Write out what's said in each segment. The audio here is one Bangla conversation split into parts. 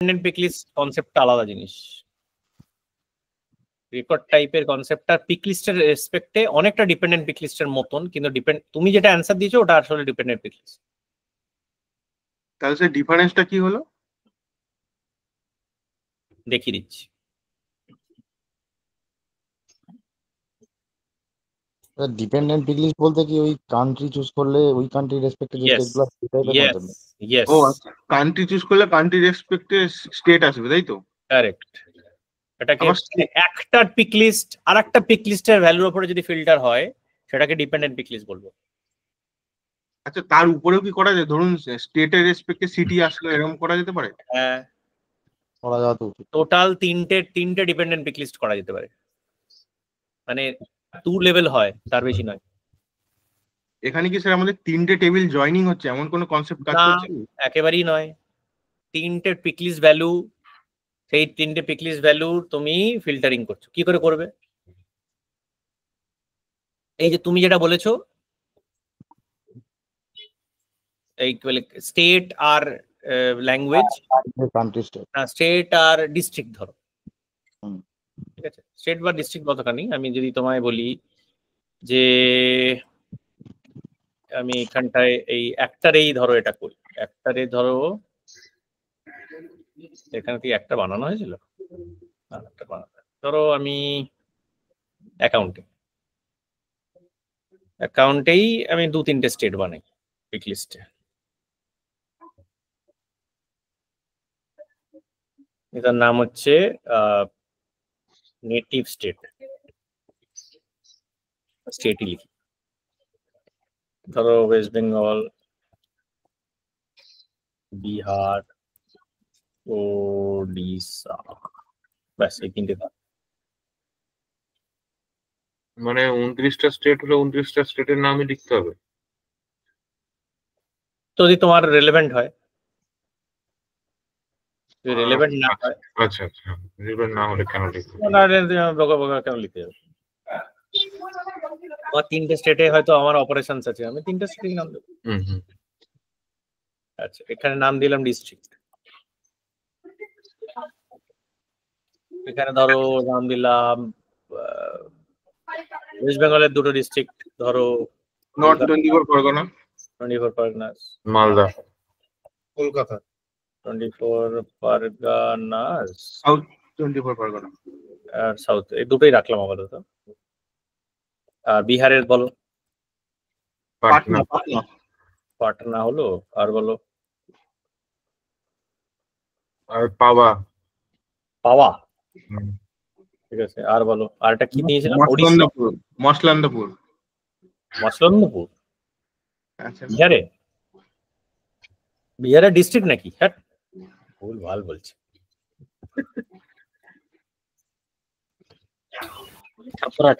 ডিপেন্ডেন্ট পিক লিস্ট কনসেপ্টটা আলাদা জিনিস। রেকর্ড টাইপের কনসেপ্টটা পিক লিস্টের রেসপেক্টে অনেকটা ডিপেন্ডেন্ট পিক লিস্টের মতন, কিন্তু তুমি যেটা অ্যান্সার দিয়েছো ওটা আসলে ডিপেন্ডেন্ট পিক লিস্ট। তাহলে সেই ডিফারেন্সটা কি হলো দেখিয়ে দিচ্ছি। ডিপেন্ডেন্ট পিক লিস্ট বলতে কি ওই কান্ট্রি চুজ করলে ওই কান্ট্রি রেসপেক্টে যে স্টেটগুলো ইয়েস ও আচ্ছা, কান্ট্রি চুজ করলে কান্ট্রি রেসপেক্টে স্টেট আসবে, তাই তো? কারেক্ট। এটাকে একটা পিক লিস্ট আর একটা পিক লিস্টের ভ্যালুর উপরে যদি ফিল্টার হয় সেটাকে ডিপেন্ডেন্ট পিক লিস্ট বলবো। আচ্ছা, তার উপরেও কি করা যায়? ধরুন স্টেটের রেসপেক্টে সিটি আসলো, এরকম করা যেতে পারে? হ্যাঁ, করা যাবে। টোটাল তিনটে ডিপেন্ডেন্ট পিক লিস্ট করা যেতে পারে, মানে 2 লেভেল হয়, তার বেশি নয়। এখানে কি স্যার আমাদের 3টে টেবিল জয়েনিং হচ্ছে এমন কোনো কনসেপ্ট কাজ করছে? একেবারেই নয়। 3টে পিক লিস্ট ভ্যালু, সেই 3টে পিক লিস্ট ভ্যালু তুমি ফিল্টারিং করছো। কি করে করবে? এই যে তুমি যেটা বলেছো, এই স্টেট আর ল্যাঙ্গুয়েজ, স্টেট আর ডিস্ট্রিক্ট ধরো, ঠিক আছে? স্টেট বা ডিস্ট্রিক্ট কতখানি, আমি যদি তোমায় বলি যে আমি এখানটায় এই একটারেই ধরো এটা করি, একটারে ধরো এখানে কি একটা বানানো হয়েছিল, একটা বানানো, ধরো আমি অ্যাকাউন্টেই আমি 2-3টে স্টেট বানাই পিক লিস্টে। এটার নাম হচ্ছে নেটিভ স্টেটই লিখি, ধরো ওয়েস্ট বেঙ্গল, বিহার, ওড়িশা, ব্যাস এই 3টে। মানে 29টা স্টেট হলে 29টা স্টেটের নামই লিখতে হবে যদি তোমার রেলেভেন্ট হয়। রেলেভেন্ট না হয়, আচ্ছা আচ্ছা, রেলেভেন্ট না হলে কেন লিখতে হবে? কেন লিখতে হবে? আমার 3টে স্টেটে হয়তো আমার অপারেশনস আছে, আমি 3টে স্টেটের নাম দেবো। আচ্ছা, এখানে নাম দিলাম ডিস্ট্রিক্ট, এখানে ধরো নাম দিলাম ওয়েস্ট বেঙ্গলের 2টো ডিস্ট্রিক্ট, ধরো নর্থ 24 পরগনা, 24 পরগনাস, মালদা, কলকাতা 24 পরগনাস, সাউথ 24 পরগনা, আর সাউথ, এই দুটোই রাখলাম আপাতত। আর বিহারের বলো? পাটনা। পাটনা হলো, আর বলো? আর পাওয়া। ঠিক আছে, আর বলো? আর এটা কি নিয়েছিলাম? মসলন্দপুর। আচ্ছা, বিহারের ডিস্ট্রিক্ট নাকি? হ্যাঁ, ভুল ভাল বলছি।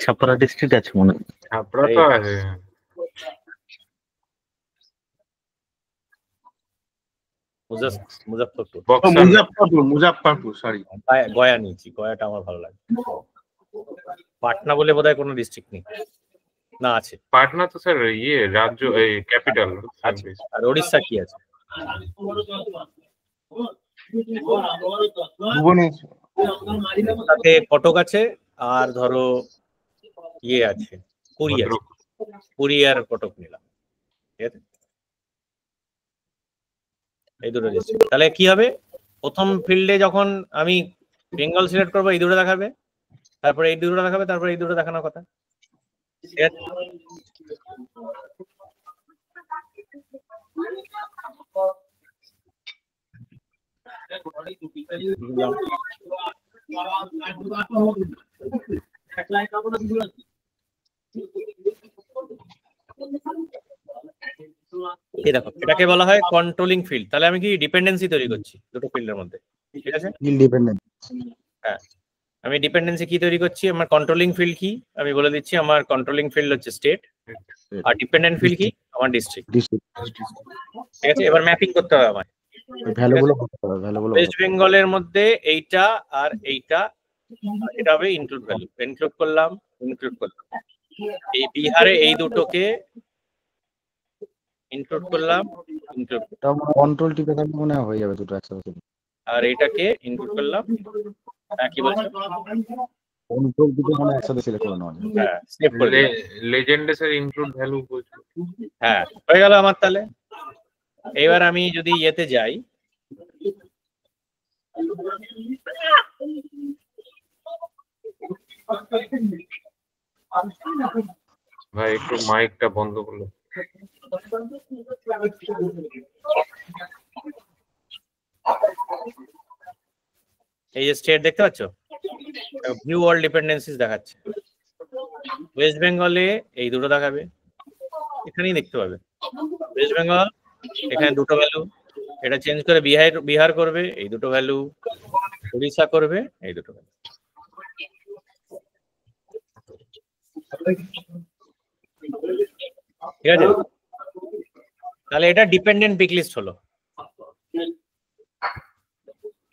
ছাপরা ডিস্ট্রিক্ট আছে মনে হয়। ছাপরা তো আছে। মুজাফফরপুর, সরি, গয়া নিয়েছি, গয়াটা আমার ভালো লাগে। পাটনা বলে বোধহয় কোনো ডিস্ট্রিক্ট নেই, না আছে? পাটনা তো স্যার রাজ্য, এই ক্যাপিটাল। আর ওড়িশা কি আছে? তাতে কটক আছে, আর ধরো আছে পুরী আছে, পুরী আর কটক নিলাম, ঠিক আছে? এই দুটো ডিস্ট্রিক্ট। তাহলে কি হবে, প্রথম ফিল্ডে যখন আমি বেঙ্গল সিলেক্ট করবো এই দুটো দেখাবে, তারপরে এই দুটো দেখাবে, তারপরে এই দুটো দেখানোর কথা, ঠিক আছে? এই দেখো, এটাকে বলা হয় কন্ট্রোলিং ফিল্ড। তাহলে আমি কি ডিপেন্ডেন্সি তৈরি করছি দুটো ফিল্ডের মধ্যে, ঠিক আছে? হ্যাঁ, আমি ডিপেন্ডেন্সি কি তৈরি করছি? আমার কন্ট্রোলিং ফিল্ড কি আমি বলে দিচ্ছি। আমার কন্ট্রোলিং ফিল্ড হচ্ছে স্টেট, আর ডিপেন্ডেন্ট ফিল্ড কি? আমার ডিস্ট্রিক্ট, ঠিক আছে? এবার ম্যাপিং করতে হবে আমার ওয়েস্ট বেঙ্গলের মধ্যে এইটা আর এইটা, এটা হবে ইনক্লুড ভ্যালু, ইনক্লুড করলাম। এই বিহারে এই দুটোকে ইনক্লুড করলাম, কন্ট্রোল টিপে থাকলে মনে হয়ে যাবে দুটো একসাথে। আর এটাকে ইনক্লুড করলাম। কি বলছো? কন্ট্রোল দুটো মানে একসাথে সিলেক্ট করে নেওয়া যায়। হ্যাঁ, সেভ করে দিলাম। লেজেন্ডের ইনক্লুড ভ্যালু বলছো? হ্যাঁ, হয়ে গেল আমার। তাহলে এবার আমি যদি ইয়েতে যাই, ভাই একটু মাইকটা বন্ধ করলো। এই যে স্টেট দেখতে পাচ্ছ, ভিউ অল ডিপেন্ডেন্সিস দেখাচ্ছে। ওয়েস্ট বেঙ্গলে এই দুটো দেখাবে, এখানেই দেখতে পাবে ওয়েস্ট বেঙ্গল, এখানে দুটো ভ্যালু। এটা চেঞ্জ করে বিহার করবে, এই দুটো ভ্যালু। উড়িষ্যা করবে, এই দুটো ভ্যালু। ঠিক আছে, তাহলে এটা ডিপেন্ডেন্ট পিক লিস্ট হলো।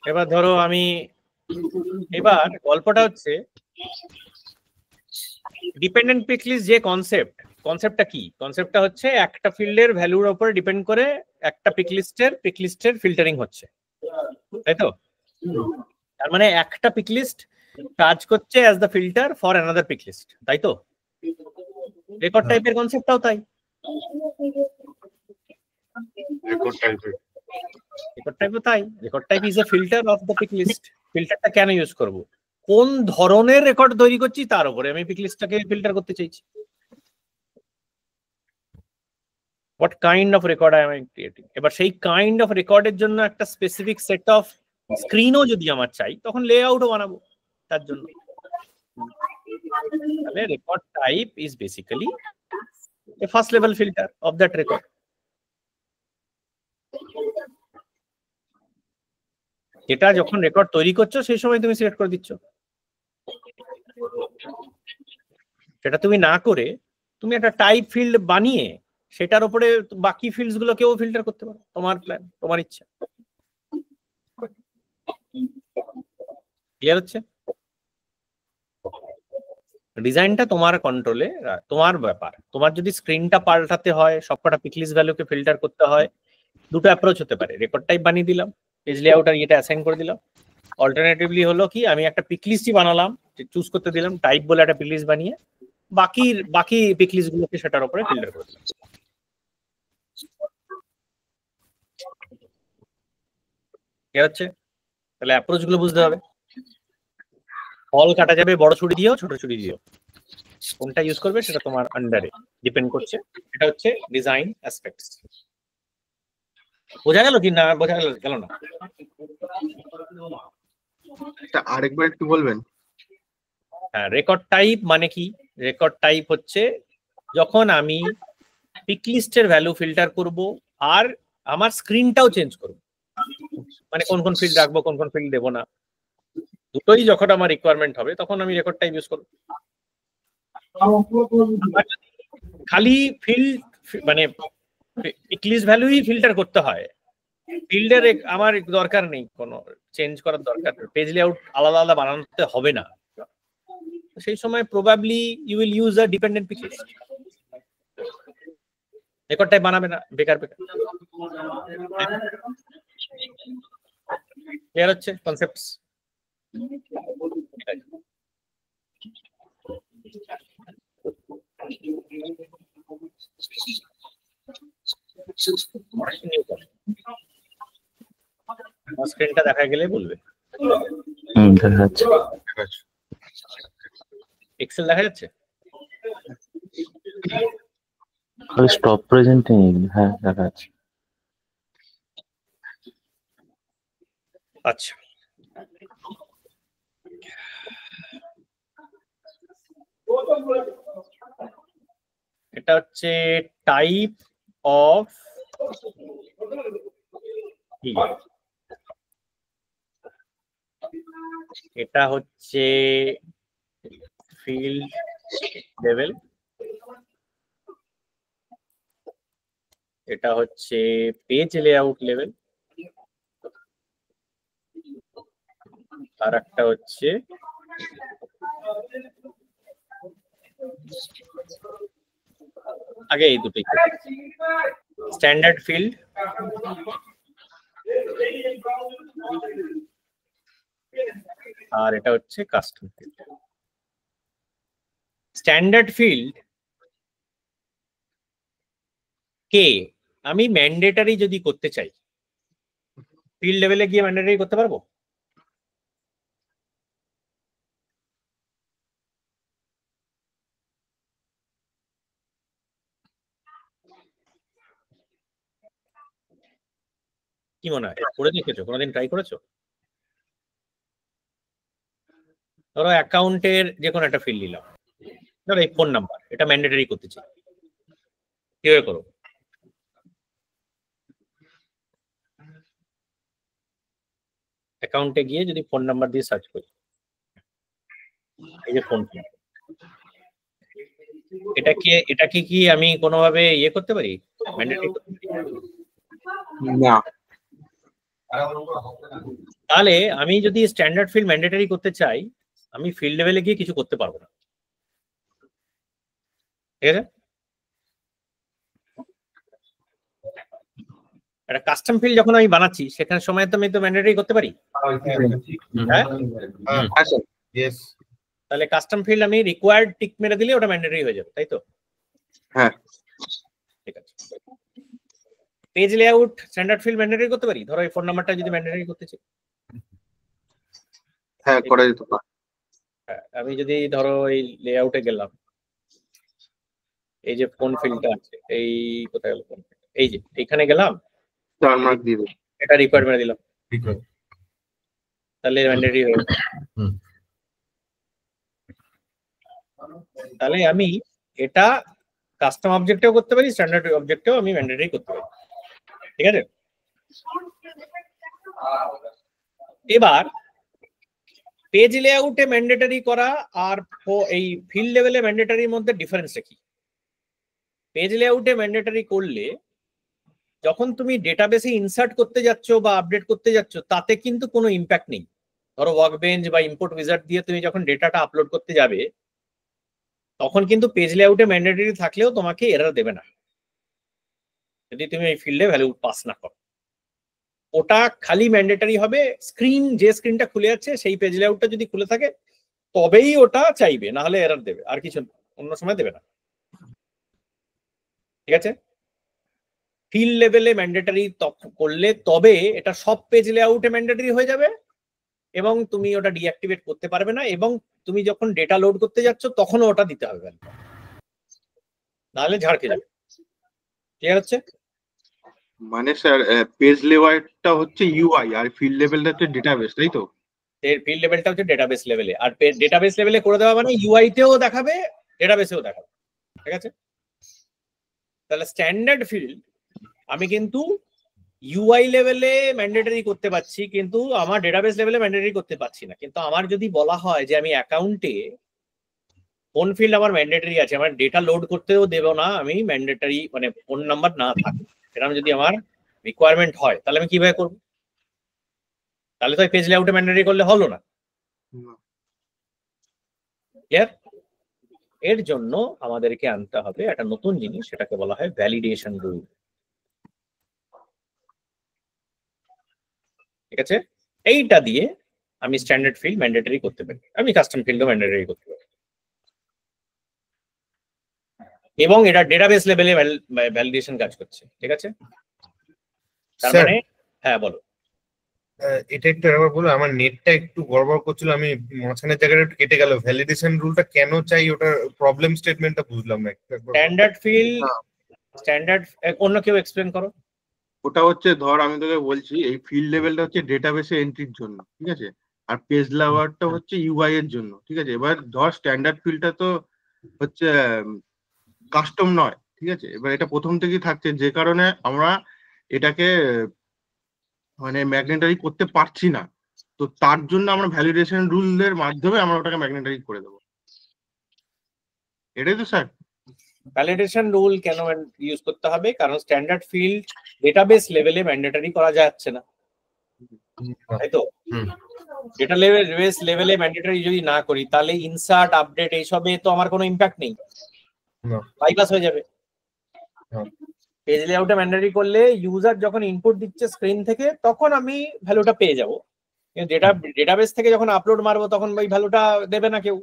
এবার ধরো আমি, এবার গল্পটা হচ্ছে ডিপেন্ডেন্ট পিক লিস্ট যে কনসেপ্টটা কি? কনসেপ্টটা হচ্ছে একটা ফিল্ডের ভ্যালুর উপর ডিপেন্ড করে একটা পিক লিস্টের ফিল্টারিং হচ্ছে, তাই তো? তার মানে একটা পিক লিস্ট কাজ করছে as the filter for another pick list, তাই তো? রেকর্ড টাইপের কনসেপ্টটাও তাই। Record type is a filter of the pick list. ফিল্টারটা কেন ইউজ করব? কোন ধরনের রেকর্ড তৈরি করছি তার উপরে আমি পিক লিস্টটাকে ফিল্টার করতে চাইছি। What kind of record I am creating. এবার সেই কাইন্ড অফ রেকর্ডের জন্য একটা স্পেসিফিক সেট অফ স্ক্রিনও যদি আমার চাই, তখন লেআউটও বানাবো তার জন্য। তাহলে record type is basically A first level filter of that record. এটা যখন রেকর্ড তৈরি করছো সেই সময় তুমি সিলেক্ট করে দিচ্ছ। সেটা তুমি না করে তুমি একটা টাইপ ফিল্ড বানিয়ে সেটার উপরে বাকি ফিল্ডস গুলোকেও ফিল্টার করতে পারো, তোমার প্ল্যান, তোমার ইচ্ছা। ক্লিয়ার হচ্ছে? ডিজাইনটা তোমার কন্ট্রোলে, তোমার ব্যাপার। তোমার যদি স্ক্রিনটা পাল্টাতে হয়, সবকটা পিক লিস্ট ভ্যালুকে ফিল্টার করতে হয়, দুটো অ্যাপ্রোচ হতে পারে। রেকর্ড টাইপ বানিয়ে দিলাম, পেজ লেআউট আর এটা অ্যাসাইন করে দিলাম। অল্টারনেটিভলি হলো কি, আমি একটা পিক লিস্টই বানালাম, চুজ করতে দিলাম টাইপ বলে একটা পিক লিস্ট বানিয়ে, বাকি পিক লিস্ট গুলোকে সেটার উপরে ফিল্টার করে দিলাম। ঠিক আছে? তাহলে অ্যাপ্রোচ গুলো বুঝতে হবে। ফল কাটা যাবে বড় ছুরি দিয়েও ছোট ছুরি দিয়েও, কোনটা ইউজ করবে সেটা তোমার আন্ডারে ডিপেন্ড করছে। এটা হচ্ছে ডিজাইন অ্যাসপেক্টস। বোঝা গেল কি না? বোঝা গেল না? আরেকবার একটু বলবেন? হ্যাঁ, রেকর্ড টাইপ মানে কি? রেকর্ড টাইপ হচ্ছে যখন আমি পিক লিস্টের ভ্যালু ফিল্টার করব আর আমার স্ক্রিনটাও চেঞ্জ করব, মানে কোন কোন ফিল্ড রাখবো কোন কোন ফিল্ড দেবো না, দুটোই যখন আমার রিকোয়ারমেন্ট হবে তখন আমি রেকর্ড টাইপ ইউজ করব। খালি ফিল্ড মানে পিক লিস্ট ভ্যালুই ফিল্টার করতে হয়, ফিল্ডের আমার দরকার নেই, কোনো চেঞ্জ করার দরকার নেই, পেজ লেআউট আলাদা আলাদা বানাতে হবে না, সেই সময় probably you will use a dependent pick list. Record type বানাবে না, বেকার। ক্লিয়ার হচ্ছে কনসেপ্টস? স্ক্রিনটা দেখা গেলে বলবে। দেখা যাচ্ছে। এক্সেল দেখা যাচ্ছে? স্টপ প্রেজেন্টিং, হ্যাঁ দেখা যাচ্ছে। আচ্ছা, এটা হচ্ছে টাইপ অফ এটা হচ্ছে ফিল্ড লেভেল, এটা হচ্ছে পেজ লেআউট লেভেল, আর একটা হচ্ছে আগে এই দুটোই স্ট্যান্ডার্ড ফিল্ড আর এটা হচ্ছে কাস্টম ফিল্ড। স্ট্যান্ডার্ড ফিল্ড কে আমি ম্যান্ডেটারি যদি করতে চাই, ফিল্ড লেভেলে গিয়ে ম্যান্ডেটারি করতে পারবো? কি মনে হয়, করে দেখেছো? কোনোদিন ট্রাই করেছো? ধরো অ্যাকাউন্টের যে কোনো একটা ফিল্ড নিলাম, ধরো এই ফোন নাম্বার, এটা ম্যান্ডেটারি করতে চাই, কিভাবে করো? অ্যাকাউন্টে গিয়ে যদি ফোন নাম্বার দিয়ে সার্চ করি, এই যে ফোন, এটাকে কি আমি কোনোভাবে ইয়ে করতে পারি, ম্যান্ডেটরি করতে পারি? না। তাহলে আমি যদি স্ট্যান্ডার্ড ফিল্ড ম্যান্ডেটরি করতে চাই, আমি ফিল্ড লেভেলে গিয়ে কিছু করতে পারবো না, ঠিক আছে? একটা কাস্টম ফিল্ড যখন আমি বানাচ্ছি, সেখানে সময় তো আমি তো ম্যান্ডেটরি করতে পারি, হ্যাঁ? তাহলে কাস্টম ফিল্ড আমি রিকোয়ার্ড টিক মেরে দিলে ওটা ম্যান্ডেটরি হয়ে যাবে, তাই তো? হ্যাঁ, ঠিক আছে। Page layout standard field mandatory করতে পারি, ধরো এই ফোন নাম্বারটা যদি ম্যান্ডেটরি করতে চাই। হ্যাঁ, করা যেতে পারে। আমি যদি ধরো এই লেআউটে গেলাম, এই যে ফোন ফিল্ডটা আছে, এই কোথায় গেল ফোন ফিল্ড, এই যে এখানে গেলাম, চার মার্ক দিয়ে দেবো। এটা রিকোয়ার্ড মেরে দিলাম, তাহলে ম্যান্ডেটরি হয়ে গেল। তাহলে আমি এটা কাস্টম অবজেক্টেও করতে পারি, স্ট্যান্ডার্ড অবজেক্টেও আমি ম্যান্ডেটরি করতে পারি, ঠিক আছে? এবার পেজ লেআউটে ম্যান্ডেটরি করা আর এই ফিল্ড লেভেলে ম্যান্ডেটরির মধ্যে ডিফারেন্সটা কি? পেজ লেআউটে ম্যান্ডেটরি করলে যখন তুমি ডেটাবেসে ইনসার্ট করতে যাচ্ছ বা আপডেট করতে যাচ্ছ, তাতে কিন্তু কোনো ইম্প্যাক্ট নেই। ধরো ওয়ার্কবেঞ্চ বা ইম্পোর্ট উইজার্ড দিয়ে তুমি যখন ডেটাটা আপলোড করতে যাবে, তখন কিন্তু পেজ লেআউটে ম্যান্ডেটরি থাকলেও তোমাকে এরর দেবে না, যদি তুমি এই ফিল্ডে ভ্যালু পাস না করো। ওটা খালি ম্যান্ডেটরি হবে স্ক্রিন, যে স্ক্রিনটা খুলে যাচ্ছে সেই পেজ লেআউটটা যদি খুলে থাকে তবেই ওটা চাইবে, না হলে এরর দেবে, আর কিছু অন্য সময় দেবে না, ঠিক আছে? ফিল্ড লেভেলে ম্যান্ডেটরি করলে তবে এটা সব পেজ লেআউটে ম্যান্ডেটরি হয়ে যাবে এবং তুমি ওটা ডিঅ্যাক্টিভেট করতে পারবে না, এবং তুমি যখন ডেটা লোড করতে যাচ্ছ তখনও ওটা দিতে হবে, নাহলে ঝাড়কে যাবে। ক্লিয়ার হচ্ছে? মানে স্যার পেজ লেভেলটা হচ্ছে ইউআই আর ফিল্ড লেভেলটা হচ্ছে ডেটাবেস, তাই তো? এর ফিল্ড লেভেলটা হচ্ছে ডেটাবেস লেভেলে, আর ডেটাবেস লেভেলে করে দেওয়া মানে ইউআই তেও দেখাবে, ডেটাবেসেও দেখাবে, ঠিক আছে? তাহলে স্ট্যান্ডার্ড ফিল্ড আমি কিন্তু ইউআই লেভেলে ম্যান্ডেটরি করতে পারছি, কিন্তু আমার ডেটাবেস লেভেলে ম্যান্ডেটরি করতে পারছি না। কিন্তু আমার যদি বলা হয় যে আমি অ্যাকাউন্টে ফোন ফিল্ড আমার ম্যান্ডেটরি আছে, আমার ডেটা লোড করতেও দেব না আমি ম্যান্ডেটরি, মানে ফোন নাম্বার না থাকে, এরকম যদি আমার রিকোয়ারমেন্ট হয়, তাহলে আমি কিভাবে করবো? তাহলে তো পেজ লেআউটে ম্যান্ডেটরি করলে হলো না। ক্লিয়ার? এর জন্য আমাদেরকে আনতে হবে একটা নতুন জিনিস, সেটাকে বলা হয় ভ্যালিডেশন রুল, ঠিক আছে? এইটা দিয়ে আমি স্ট্যান্ডার্ড ফিল্ড ম্যান্ডেটরি করতে পারি, আমি কাস্টম ফিল্ডও ম্যান্ডেটরি করতে পারি, এবং এটা ডেটাবেস লেভেলে ভ্যালিডেশন কাজ করছে, ঠিক আছে? তার মানে হ্যাঁ বলো। এটা একটু একবার বলো, আমার নেটটা একটু গড়বড় করছিল, আমি মাঝখানের জায়গাটা একটু কেটে গেল। ভ্যালিডেশন রুলটা কেন চাই, ওটার প্রবলেম স্টেটমেন্টটা বুঝলাম না। স্ট্যান্ডার্ড ফিল্ড, স্ট্যান্ডার্ড অন্য কেউ এক্সপ্লেন করো। ওটা হচ্ছে, ধর আমি তোকে বলছি, এই ফিল্ড লেভেলটা হচ্ছে ডেটাবেসে এন্ট্রির জন্য, ঠিক আছে? আর পেজ লেআউটটা হচ্ছে ইউআই এর জন্য, ঠিক আছে? এবার ধর স্ট্যান্ডার্ড ফিল্ডটা তো হচ্ছে কাস্টম নয়, ঠিক আছে? এবার এটা প্রথম থেকেই থাকছে, যে কারণে আমরা এটাকে মানে ম্যাগনেটারি করতে পারছি না। তো তার জন্য আমরা ভ্যালিডেশন রুলের মাধ্যমে আমরা ওটাকে ম্যাগনেটারি করে দেবো, এটাই তো স্যার? ভ্যালিডেশন রুল কেন ইউজ করতে হবে? কারণ স্ট্যান্ডার্ড ফিল্ড ডেটাবেস লেভেলে ম্যান্ডেটরি করা যাচ্ছে না, তাই তো? ডেটাবেস লেভেলে ম্যান্ডেটরি যদি না করি, তাহলে ইনসার্ট, আপডেট এইসবে তো আমার কোনো ইম্প্যাক্ট নেই, বাইপাস হয়ে যাবে। পেজ লেআউটে ম্যান্ডেটরি করলে ইউজার যখন ইনপুট দিচ্ছে স্ক্রিন থেকে তখন আমি ভ্যালুটা পেয়ে যাব, কিন্তু ডেটাবেস থেকে যখন আপলোড মারবো তখন ওই ভ্যালুটা দেবে না কেউ,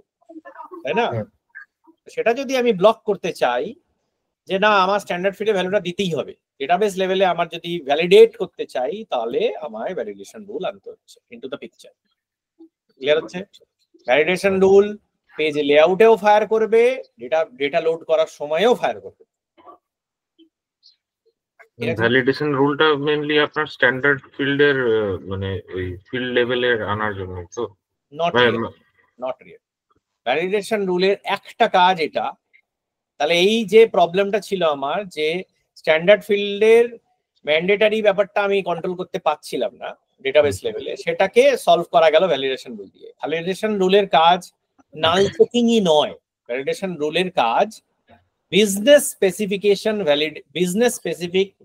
তাই না? সেটা যদি আমি ব্লক করতে চাই যে না আমার স্ট্যান্ডার্ড ফিল্ডে ভ্যালুটা দিতেই হবে, ডেটাবেস লেভেলে আমার যদি ভ্যালিডেট করতে চাই তাহলে আমায় ভ্যালিডেশন রুল আনতে হচ্ছে ইনটু দ্য পিকচার। ক্লিয়ার হচ্ছে? ভ্যালিডেশন রুল পেজ লেআউটেও ফায়ার করবে, ডেটা লোড করার সময়ও ফায়ার করবে। ভ্যালিডেশন রুলটা মেইনলি আপনার স্ট্যান্ডার্ড ফিল্ডের মানে ওই ফিল্ড লেভেলের আনার জন্য তো নট রিয়েল। ভ্যালিডেশন রুলের একটা কাজ এটা। তাহলে এই যে প্রবলেমটা ছিল আমার, যে স্ট্যান্ডার্ড ফিল্ডের ম্যান্ডেটারি ব্যাপারটা আমি কন্ট্রোল করতে পারছিলাম না ডেটাবেস লেভেলে, সেটাকে সলভ করা গেল ভ্যালিডেশন রুল দিয়ে। ভ্যালিডেশন রুলের কাজ নাল চেকিংই নয়, ভ্যালিডেশন রুলের কাজ বিজনেস স্পেসিফিক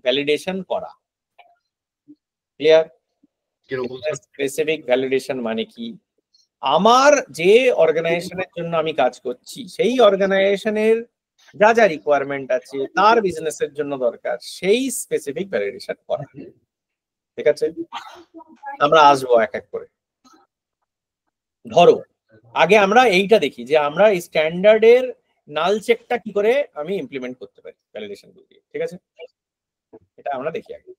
ভ্যালিডেশন করা। ক্লিয়ার? স্পেসিফিক ভ্যালিডেশন মানে কি? আমার যে অর্গানাইজেশনের জন্য আমি কাজ করছি সেই অর্গানাইজেশনের যা যা রিকোয়ারমেন্ট আছে তার বিজনেসের জন্য দরকার সেই স্পেসিফিক ভ্যালিডেশন করা। ঠিক আছে, আমরা আসবো এক এক করে। ধরো আগে আমরা এইটা দেখি যে আমরা এই স্ট্যান্ডার্ডের নাল চেকটা কি করে আমি ইমপ্লিমেন্ট করতে পারি ভ্যালিডেশন দিয়ে। ঠিক আছে, এটা আমরা দেখি আগে।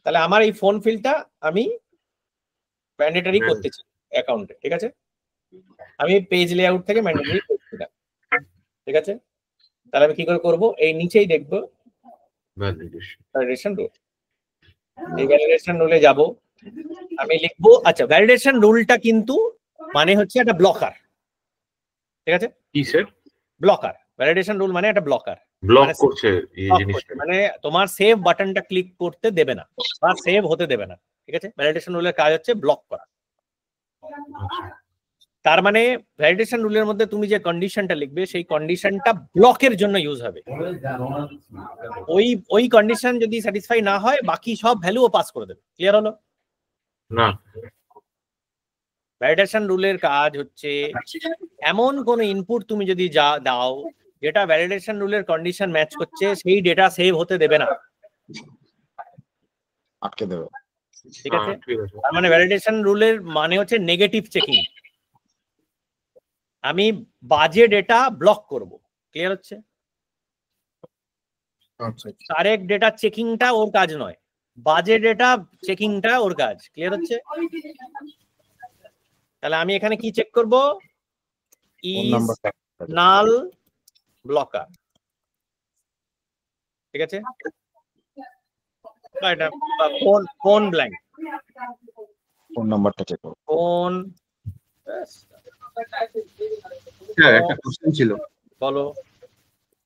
তাহলে আমার এই ফোন ফিল্ডটা আমি ম্যান্ডেটরি করতে চাই অ্যাকাউন্টে। ঠিক আছে, আমি পেজ লেআউট থেকে ম্যান্ডেটরি করতে চাই। ঠিক আছে, তাহলে আমি কি করে করব? এই নিচেই দেখবো ভ্যালিডেশন রুল। এই ভ্যালিডেশন রুলে যাব, আমি লিখবো, আচ্ছা ভ্যালিডেশন রুলটা কিন্তু মানে হচ্ছে একটা ব্লকার। ঠিক আছে, কি স্যার? ব্লকার। ভ্যালিডেশন রুল মানে একটা ব্লকার, ব্লক করছে এই জিনিসটা, মানে তোমার সেভ বাটনটা ক্লিক করতে দেবে না বা সেভ হতে দেবে না। ঠিক আছে, ভ্যালিডেশন রুলের কাজ হচ্ছে ব্লক করা। তার মানে ভ্যালিডেশন রুলের মধ্যে তুমি যে কন্ডিশনটা লিখবে সেই কন্ডিশনটা ব্লকের জন্য ইউজ হবে। ওই কন্ডিশন যদি স্যাটিসফাই না হয় বাকি সব ভ্যালুও পাস করে দেবে। ক্লিয়ার হলো? না, ভ্যালিডেশন রুলের কাজ হচ্ছে এমন কোন ইনপুট তুমি যদি যা দাও যেটা ভ্যালিডেশন রুলের কন্ডিশন ম্যাচ করছে সেই ডেটা সেভ হতে দেবে না, আটকে দেবে। ঠিক আছে, তার মানে ভ্যালিডেশন রুলের মানে হচ্ছে নেগেটিভ চেকিং। আমি বাজে ডেটা ব্লক করব। ক্লিয়ার হচ্ছে? কারেক্ট ডেটা চেকিংটা ওর কাজ নয়, বাজে ডেটা চেকিংটা ওর কাজ। ক্লিয়ার হচ্ছে? তাহলে আমি এখানে কি চেক করব? Is null blocker. ঠিক আছে, এটা ফোন ব্ল্যাঙ্ক, ফোন নাম্বারটা চেক করো। ফোন। স্যার একটা কোশ্চেন ছিল। বলো।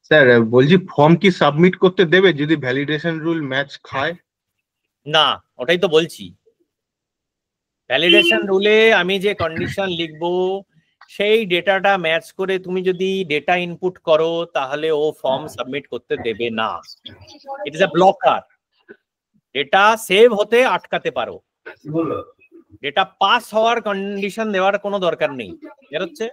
স্যার বলছি ফর্ম কি সাবমিট করতে দেবে যদি ভ্যালিডেশন রুল ম্যাচ খায়? না, ওটাই তো বলছি। ভ্যালিডেশন রুলে আমি যে কন্ডিশন লিখবো সেই ডেটাটা ম্যাচ করে তুমি যদি ডেটা ইনপুট করো তাহলে ও ফর্ম সাবমিট করতে দেবে না। It is a blocker. Data save হতে আটকাতে পারো, ডেটা পাস হওয়ার কন্ডিশন দেওয়ার কোনো দরকার নেই। এর হচ্ছে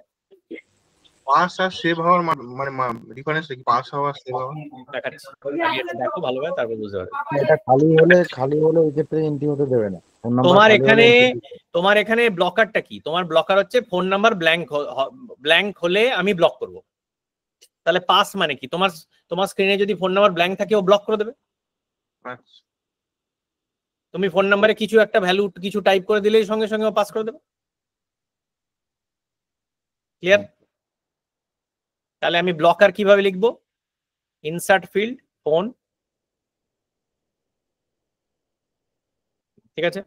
পাস আর সেভ হওয়ার মানে ডিফারেন্স কি? পাস হওয়া সেভ হওয়া দেখাচ্ছি, দেখো ভালোভাবে, তারপর বুঝতে পারবে। এটা খালি হলে এই ক্ষেত্রে এন্ট্রি হতে দেবে না। তোমার এখানে ব্লকারটা কি? তোমার ব্লকার হচ্ছে ফোন নাম্বার ব্ল্যাঙ্ক হলে আমি ব্লক করব। তাহলে পাস মানে কি? তোমার স্ক্রিনে যদি ফোন নাম্বার ব্ল্যাঙ্ক থাকে ও ব্লক করে দেবে। আচ্ছা, তুমি ফোন নাম্বারে কিছু একটা ভ্যালু কিছু টাইপ করে দিলেই সঙ্গে সঙ্গে ও পাস করে দেবে। ক্লিয়ার? তাহলে আমি ব্লকার কিভাবে লিখবো? Insert field phone. ঠিক আছে,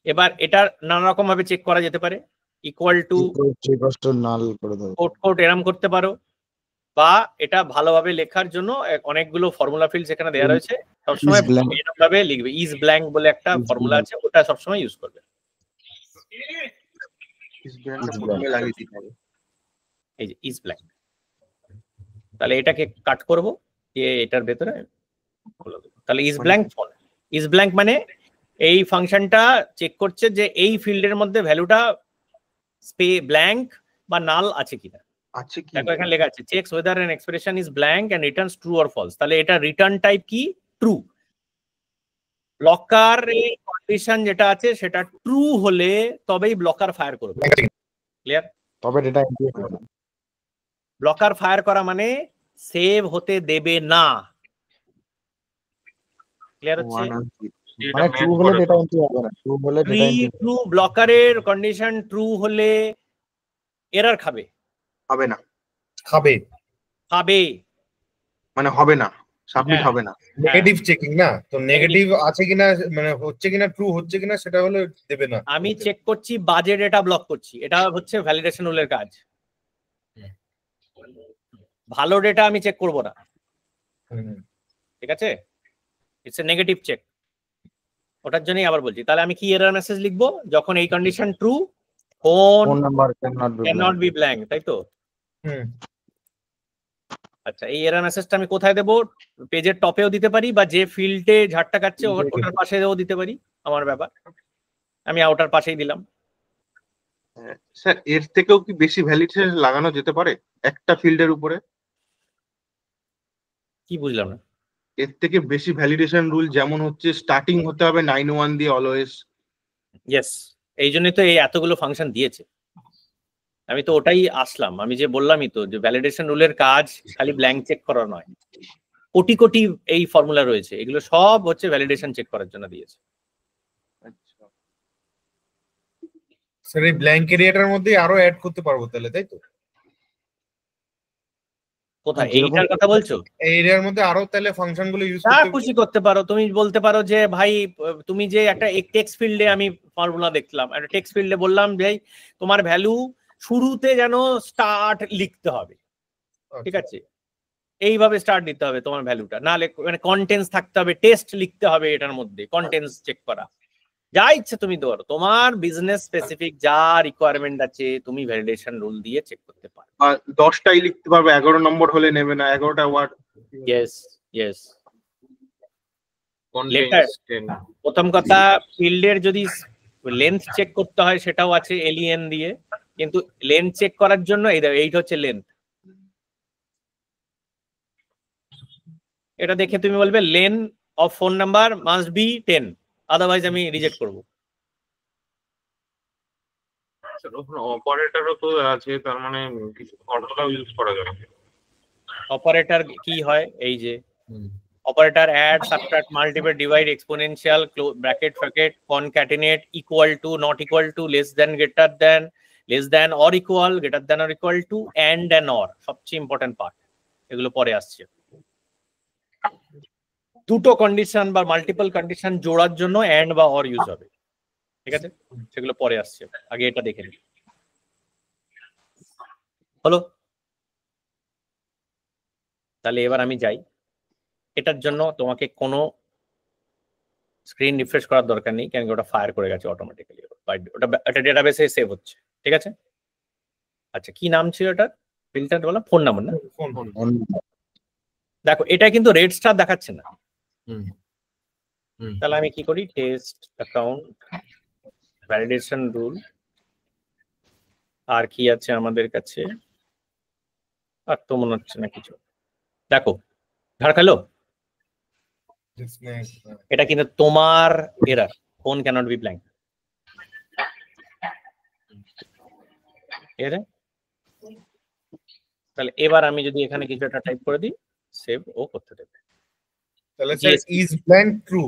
এবার এটা নানা রকম ভাবে চেক করা যেতে পারে। ইকুয়াল টু নাল করে দাও, কোড এরম করতে পারো, বা এটা ভালোভাবে লেখার জন্য অনেকগুলো ফর্মুলা ফিল্ড যেখানে দেওয়া রয়েছে সবসময় এরকম ভাবে লিখবে। ইজ ব্ল্যাঙ্ক বলে একটা ফর্মুলা আছে, ওটা সবসময় ইউজ করবে। এই যে ইজ ব্ল্যাঙ্ক। তাহলে এটাকে কাট করব, দিয়ে এটার ভেতরে তাহলে is blank phone. Is blank মানে এই ফাংশনটা চেক করছে যে এই ফিল্ডের মধ্যে ভ্যালুটা ব্ল্যাঙ্ক বা নাল আছে কিনা। আছে কি দেখো এখানে লেখা আছে checks whether an expression is blank and returns true or false. তাহলে এটা রিটার্ন টাইপ কি? ট্রু। ব্লকার এর কন্ডিশন যেটা আছে সেটা ট্রু হলে তবেই ব্লকার ফায়ার করবে। ক্লিয়ার? তবে ডেটা এন্ট্রি হবে। ব্লকার ফায়ার করা মানে সেভ হতে দেবে না। ক্লিয়ার হচ্ছে? মানে ট্রু হলে ডেটা এন্ট্রি হবে না, ট্রু হলে ডেটা এন্ট্রি ট্রু ব্লকারের কন্ডিশন ট্রু হলে এরর খাবে। হবে না, খাবে খাবে মানে হবে না, সাবমিট হ্যাঁ। হবে না। নেগেটিভ চেকিং না, তো নেগেটিভ আছে কিনা মানে হচ্ছে কিনা ট্রু হচ্ছে কিনা সেটা হলে দেবে না। আমি চেক করছি বাজে ডেটা ব্লক করছি, এটা হচ্ছে ভ্যালিডেশন রুলের কাজ। ভালো ডেটা আমি চেক করব না, হুম। ঠিক আছে? It's a negative check. ওটার জন্যই আবার বলছি, তাহলে আমি কি এরর মেসেজ লিখবো যখন এই condition true? Phone phone number cannot be blank, তাই তো? হুম। আচ্ছা, এই এরর মেসেজটা আমি কোথায় দেবো? পেজের টপেও দিতে পারি, বা যে ফিল্ডে ঝাড়টা কাটছে ওটার পাশেও দিতে পারি, আমার ব্যাপার। আমি আউটার পাশেই দিলাম। স্যার এর থেকেও কি বেশি ভ্যালিডেশন লাগানো যেতে পারে একটা ফিল্ডের উপরে? কি বুঝলাম না? এর থেকে বেশি ভ্যালিডেশন রুল, যেমন হচ্ছে স্টার্টিং হতে হবে 9-1 দিয়ে অলওয়েজ। ইয়েস, এই জন্যই তো এই এতগুলো ফাংশন দিয়েছে। আমি তো ওটাই আসলাম, আমি যে বললামই তো যে ভ্যালিডেশন রুলের কাজ খালি ব্ল্যাঙ্ক চেক করা নয়, কোটি কোটি এই ফর্মুলা রয়েছে, এগুলো সব হচ্ছে ভ্যালিডেশন চেক করার জন্য দিয়েছে। আচ্ছা, স্যার এই ব্ল্যাঙ্ক এরিয়াটার মধ্যে আরো অ্যাড করতে পারবো তাহলে, তাই তো? কোথায় এইটার কথা বলছো? এই এরিয়ার মধ্যে আরো তাহলে ফাংশন গুলো ইউজ যা করতে খুশি করতে পারো। তুমি বলতে পারো যে ভাই তুমি যে একটা টেক্সট ফিল্ডে, আমি ফর্মুলা দেখলাম একটা টেক্সট ফিল্ডে, বললাম ভাই তোমার ভ্যালু শুরুতে যেন স্টার্ট লিখতে হবে, ঠিক আছে? এইভাবে স্টার্ট দিতে হবে তোমার ভ্যালুটা, নাহলে মানে কন্টেন্টস থাকতে হবে, টেস্ট লিখতে হবে এটার মধ্যে, কন্টেন্টস চেক করা। যা ইচ্ছে তুমি ধরো, তোমার বিজনেস স্পেসিফিক যা রিকোয়ারমেন্ট আছে তুমি ভ্যালিডেশন রুল দিয়ে চেক করতে পারো। আর 10টাই লিখতে পারবে, 11 নম্বর হলে নেবে না, 11টা ওয়ার্ড। Yes yes. Contains 10 প্রথম কথা, ফিল্ডের যদি লেন্থ চেক করতে হয় সেটাও আছে এলিয়েন দিয়ে, কিন্তু লেন্থ চেক করার জন্য এইটা হচ্ছে লেন্থ। এটা দেখে তুমি বলবে lane of phone number must be 10, otherwise আমি রিজেক্ট করব। অপারেটরও তো আছে, তার মানে কিছু ফর্মুলাও ইউজ করা যাবে। অপারেটর কি হয়? এই যে operator add, subtract, multiply, divide, exponential, bracket ফ্র্যাকেট, concatenate, equal to, not equal to, less than, greater than, less than or equal, greater than or equal to, and and or সবচেয়ে ইম্পর্টেন্ট পার্ট, এগুলো পরে আসছে। দুটো কন্ডিশন বা মাল্টিপল কন্ডিশন জোড়ার জন্য এন্ড বা অর ইউজ হবে, ঠিক আছে? সেগুলো পরে আসছে, আগে এটা দেখে নিই। হলো? তাহলে এবার আমি যাই। এটার জন্য তোমাকে কোনো স্ক্রিন রিফ্রেশ করার দরকার নেই, কেন কি ওটা ফায়ার করে গেছে অটোমেটিক্যালি, ওটা ডেটাবেসে সেভ হচ্ছে, ঠিক আছে? আচ্ছা, কি নাম ছিল ওটা? ফিল্টার বললাম ফোন নাম্বার না? দেখো এটা কিন্তু রেড স্টার দেখাচ্ছে না। তাহলে আমি কি করি? টেস্ট অ্যাকাউন্ট ভ্যালিডেশন রুল, আর কি আছে আমাদের কাছে? আর তো মনে হচ্ছে না কিছু। দেখো ঝাড় খালো, এটা কিন্তু তোমার error, phone cannot be blank. তাহলে এবার আমি যদি এখানে কিছু একটা টাইপ করে দিই, সেভ ও করতে দেবে। তাহলে sir is blank true,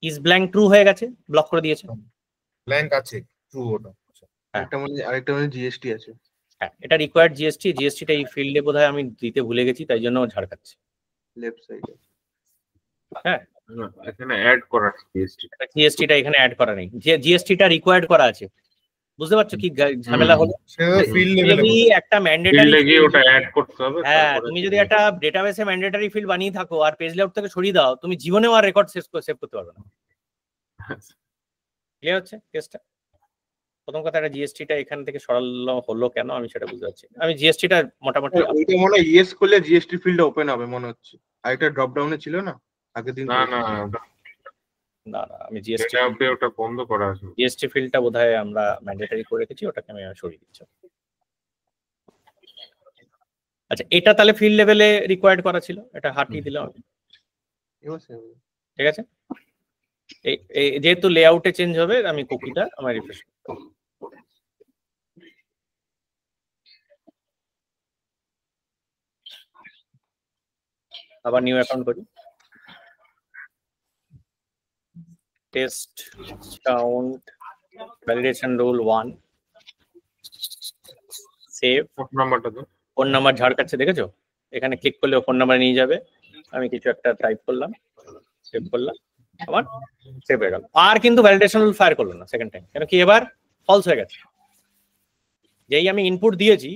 is blank true হয়ে গেছে, ব্লক করে দিয়েছে। ব্ল্যাঙ্ক আছে ট্রু ওটা। আরেকটা মানে জিএসটি আছে। হ্যাঁ, এটা রিকোয়ার্ড জিএসটি, জিএসটিটা এই ফিল্ডে বোধহয় আমি দিতে ভুলে গেছি, তাই জন্য ঝাড় খাচ্ছে। লেফট সাইডে হ্যাঁ, এখানে অ্যাড করা জিএসটি, জিএসটিটা এখানে অ্যাড করা নেই, যে জিএসটিটা রিকোয়ার্ড করা আছে। বুঝতে পারছো কি ঝামেলা হলো? যদি একটা ম্যান্ডেটরি ফিল্ডে ওটা অ্যাড করতে হবে। হ্যাঁ, তুমি যদি একটা ডেটাবেসে ম্যান্ডেটরি ফিল্ড বানিয়ে থাকো আর পেজ লেআউট থেকে সরিয়ে দাও, তুমি জীবনেও আর রেকর্ড সেভ করতে পারবে না। ক্লিয়ার হচ্ছে কেসটা? প্রথম কথা, একটা জিএসটিটা এখান থেকে সরালো হলো কেন আমি সেটা বুঝতে পারছি। আমি জিএসটিটা মোটামুটি ওইটা মনে হয় ইয়েস করলে জিএসটি ফিল্ড ওপেন হবে মনে হচ্ছে। আরেকটা ড্রপ ডাউনে ছিল না আগের দিন? না না না, আমি জিএসটি ওটা বন্ধ করা আছে। জিএসটি ফিল্ডটা বোধহয় আমরা ম্যান্ডেটরি করে রেখেছি, ওটাকে আমি সরিয়ে দিচ্ছি। আচ্ছা, এটা তাহলে ফিল্ড লেভেলে রিকোয়ার্ড করা ছিল, এটা হাটিয়ে দিলাম আমি। ঠিক আছে, যেহেতু লেআউটে চেঞ্জ হবে, আমি কুকিটা আমার রিফ্রেশ আবার নিউ অ্যাকাউন্ট করি। Test count validation rule 1, save. Phone number ঝাড় কাটছে, দেখেছো? এখানে ক্লিক করলে ফোন নাম্বার নিয়ে যাবে। আমি কিছু একটা টাইপ করলাম, সেভ করলাম, আবার সেভ হয়ে গেল। আর কিন্তু ভ্যালিডেশন রুল ফায়ার করলো না সেকেন্ড টাইম, কেন কি এবার ফলস হয়ে গেছে। যেই আমি ইনপুট দিয়েছি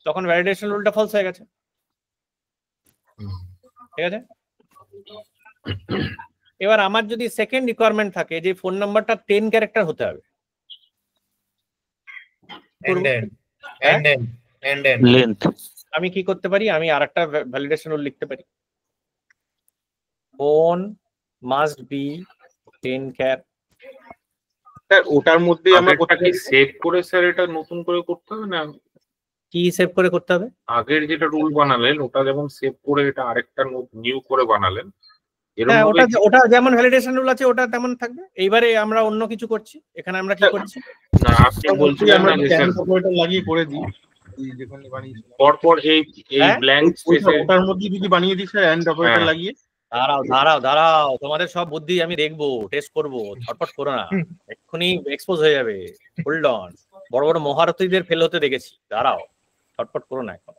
তখন ভ্যালিডেশন রুলটা ফলস হয়ে গেছে। ঠিক আছে, এবার আমার যদি সেকেন্ড রিকোয়ারমেন্ট থাকে যে ফোন নাম্বারটা 10 ক্যারেক্টার হতে হবে, আমি কি করতে পারি? আমি আরেকটা ভ্যালিডেশন রুল লিখতে পারি, phone must be 10 car. Sir ওটার মধ্যে আমরা কি সেভ করে স্যার এটা নতুন করে করতে হবে না? কি সেভ করে করতে হবে? আগের যেটা রুল বানালেন ওটা যেমন সেভ করে এটা আরেকটা নিউ করে বানালেন, হ্যাঁ, ওটা যেমন ভ্যালিডেশন রুল আছে ওটা তেমন থাকবে। এইবারে আমরা অন্য কিছু করছি, এখানে আমরা কি করছি না, আপনি বলছিলেন না যে স্যার অপারেটর লাগিয়ে করে দিই, যেখানে বানিয়েছি পরপর এই ব্ল্যাঙ্ক স্পেসে ওটার মধ্যে যদি বানিয়ে দিই স্যার এন্ড অপারেটর লাগিয়ে। দাঁড়াও, তোমাদের সব বুদ্ধি আমি দেখবো, টেস্ট করবো, ছটফট করো না, এক্ষুনি এক্সপোজ হয়ে যাবে। হোল্ড অন, বড় বড় মহারথীদের ফেল হতে দেখেছি, দাঁড়াও, ছটফট করো না এখন।